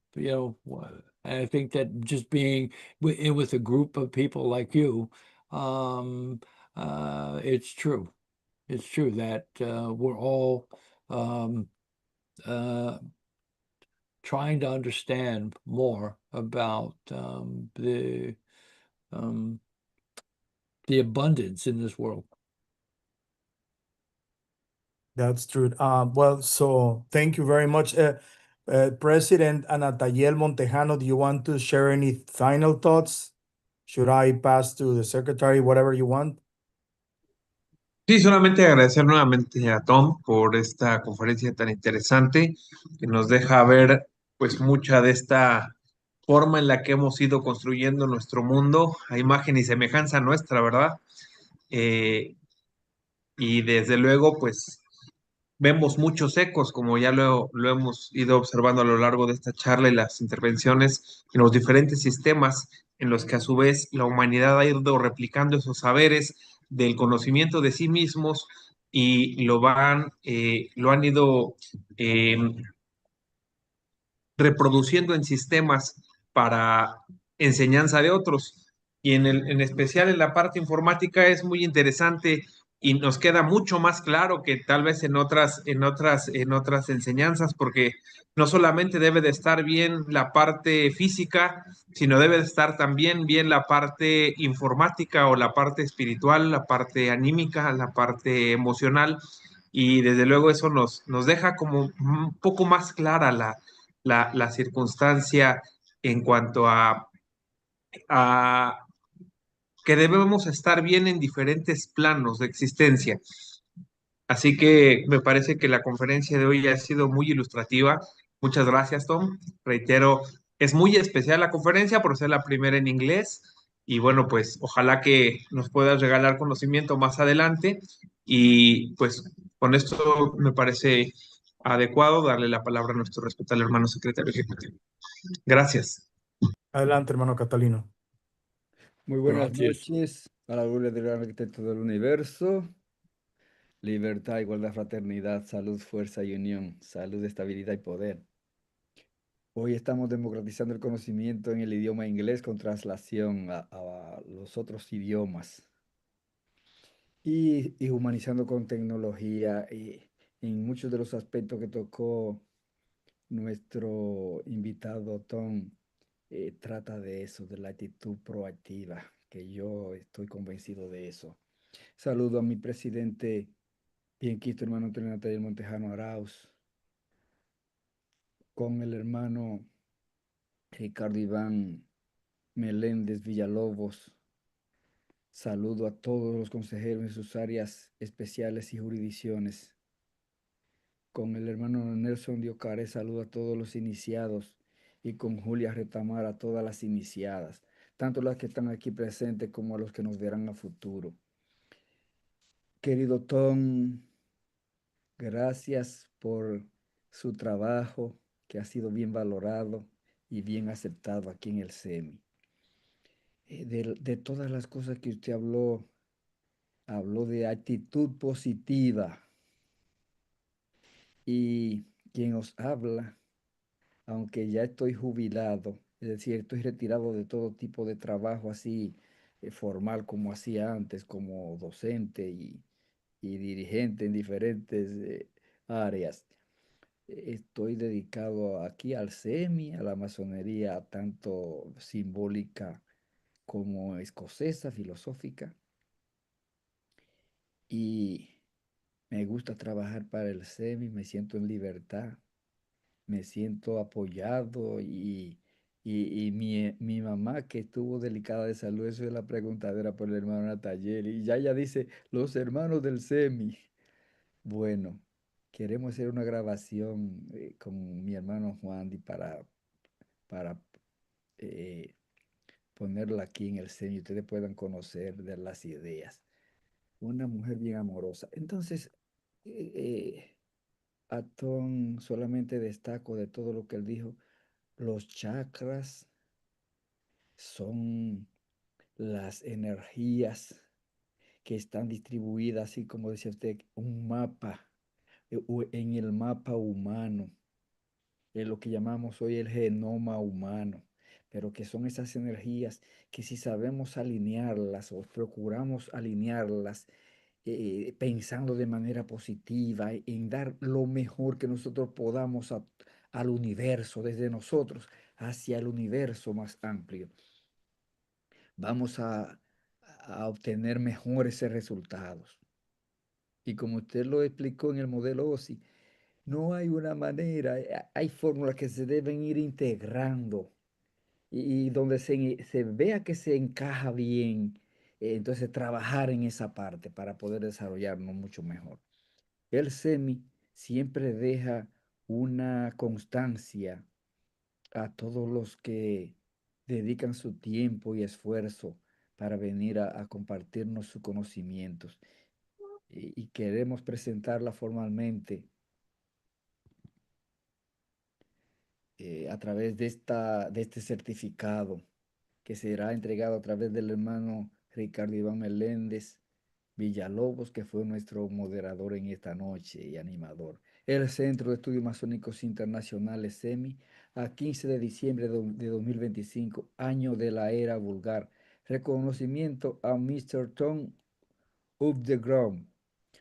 I think that just being with a group of people like you, it's true. It's true that we're all trying to understand more about the abundance in this world. That's true. Well, so thank you very much. President Anatayel Montejano, do you want to share any final thoughts? Should I pass to the secretary, whatever you want? Sí, solamente agradecer nuevamente a Tom por esta conferencia tan interesante que nos deja ver pues mucha de esta forma en la que hemos ido construyendo nuestro mundo a imagen y semejanza nuestra, ¿verdad? Y desde luego pues vemos muchos ecos, como ya lo hemos ido observando a lo largo de esta charla y las intervenciones en los diferentes sistemas en los que a su vez la humanidad ha ido replicando esos saberes del conocimiento de sí mismos y lo han ido reproduciendo en sistemas para enseñanza de otros. Y en especial en la parte informática es muy interesante y nos queda mucho más claro que tal vez en otras enseñanzas, porque no solamente debe de estar bien la parte física, sino debe de estar también bien la parte informática o la parte espiritual, la parte anímica, la parte emocional. Y desde luego eso nos deja como un poco más clara la circunstancia en cuanto a que debemos estar bien en diferentes planos de existencia. Así que me parece que la conferencia de hoy ha sido muy ilustrativa. Muchas gracias, Tom. Reitero Es muy especial la conferencia por ser la primera en inglés y bueno, pues ojalá que nos puedas regalar conocimiento más adelante y pues con esto me parece adecuado darle la palabra a nuestro respetable hermano secretario ejecutivo. Gracias. Adelante, hermano Catalino. Muy buenas Gracias. noches, a la gloria del gran arquitecto del universo. Libertad, igualdad, fraternidad, salud, fuerza y unión, salud, estabilidad y poder. Hoy estamos democratizando el conocimiento en el idioma inglés con traslación a los otros idiomas y humanizando con tecnología y en muchos de los aspectos que tocó nuestro invitado Tom. Trata de eso, de la actitud proactiva, que yo estoy convencido de eso. Saludo a mi presidente, bien quisto hermano Antonio Natalia Montejano Arauz, con el hermano Ricardo Iván Meléndez Villalobos. Saludo a todos los consejeros en sus áreas especiales y jurisdicciones. Con el hermano Nelson Diocare, saludo a todos los iniciados y con Julia Retamar a todas las iniciadas, tanto las que están aquí presentes como a los que nos verán a futuro. Querido Tom, gracias por su trabajo que ha sido bien valorado y bien aceptado aquí en el SEMI. De todas las cosas que usted habló de actitud positiva y quien os habla, aunque ya estoy jubilado, es decir, estoy retirado de todo tipo de trabajo así formal como hacía antes, como docente y dirigente en diferentes áreas. Estoy dedicado aquí al SEMI, a la masonería, tanto simbólica como escocesa, filosófica, y me gusta trabajar para el SEMI, me siento en libertad, me siento apoyado y mi mamá que estuvo delicada de salud, eso es la preguntadera por el hermano Nataller, y ya ella dice, los hermanos del SEMI. Bueno, queremos hacer una grabación con mi hermano Juan para eh, ponerla aquí en el SEMI y ustedes puedan conocer de las ideas. Una mujer bien amorosa. Entonces, Atón solamente destaco de todo lo que él dijo. Los chakras son las energías que están distribuidas, así como decía usted, un mapa, en el mapa humano, en lo que llamamos hoy el genoma humano, pero que son esas energías que si sabemos alinearlas o procuramos alinearlas, pensando de manera positiva, en dar lo mejor que nosotros podamos al universo, desde nosotros hacia el universo más amplio, vamos a obtener mejores resultados. Y como usted lo explicó en el modelo OSI, no hay una manera, hay fórmulas que se deben ir integrando y donde se vea que se encaja bien, entonces trabajar en esa parte para poder desarrollarnos mucho mejor. El SEMI siempre deja una constancia a todos los que dedican su tiempo y esfuerzo para venir a compartirnos sus conocimientos y queremos presentarla formalmente a través de este certificado que será entregado a través del hermano Ricardo Iván Meléndez Villalobos, que fue nuestro moderador en esta noche y animador. El Centro de Estudios Masónicos Internacionales SEMI, a 15 de diciembre de 2025, año de la era vulgar. Reconocimiento a Mr. Tom Updegrow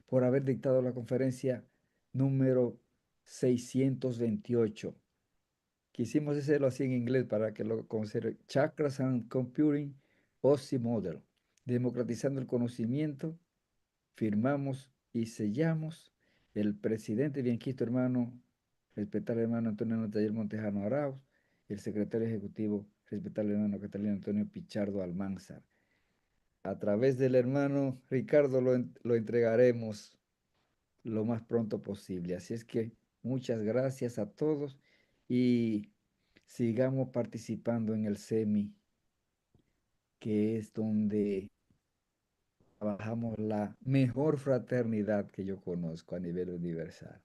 por haber dictado la conferencia número 628. Quisimos hacerlo así en inglés para que lo considere. Chakras and Computing, OSI Modelo. Democratizando el conocimiento, firmamos y sellamos el presidente bienquisto hermano, respetable hermano Antonio Nataller Montejano Arauz, y el secretario ejecutivo, respetable hermano Catalino Antonio Pichardo Almanzar. A través del hermano Ricardo lo entregaremos lo más pronto posible. Así es que muchas gracias a todos y sigamos participando en el SEMI, que es donde trabajamos la mejor fraternidad que yo conozco a nivel universal,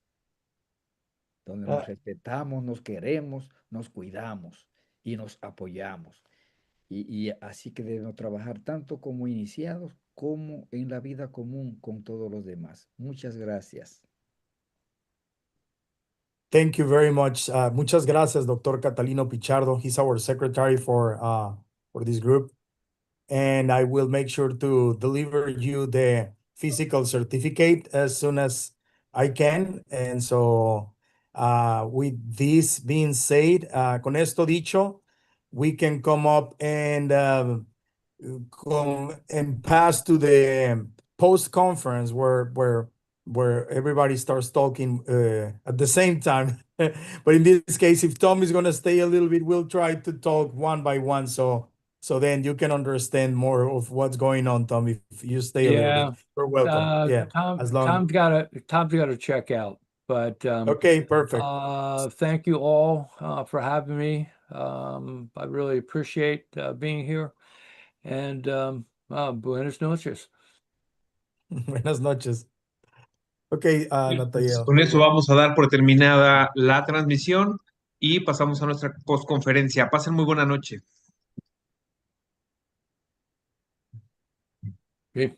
donde nos respetamos, nos queremos, nos cuidamos y nos apoyamos. Y así que debemos trabajar tanto como iniciados como en la vida común con todos los demás. Muchas gracias. Thank you very much. Muchas gracias, Dr. Catalino Pichardo. He's our secretary for this group. And I will make sure to deliver you the physical certificate as soon as I can. And so with this being said, con esto dicho, we can come up and pass to the post-conference where everybody starts talking at the same time. But in this case, if Tom is going to stay a little bit, we'll try to talk one by one. So then you can understand more of what's going on, Tom. If you stay a little bit, you're welcome. Yeah, as long. Tom's got to check out. But okay, perfect. Thank you all for having me. I really appreciate being here. And buenas noches. Buenas noches. Okay, Natalia. Con eso vamos a dar por terminada la transmisión y pasamos a nuestra postconferencia. Pasen muy buena noche. Sí.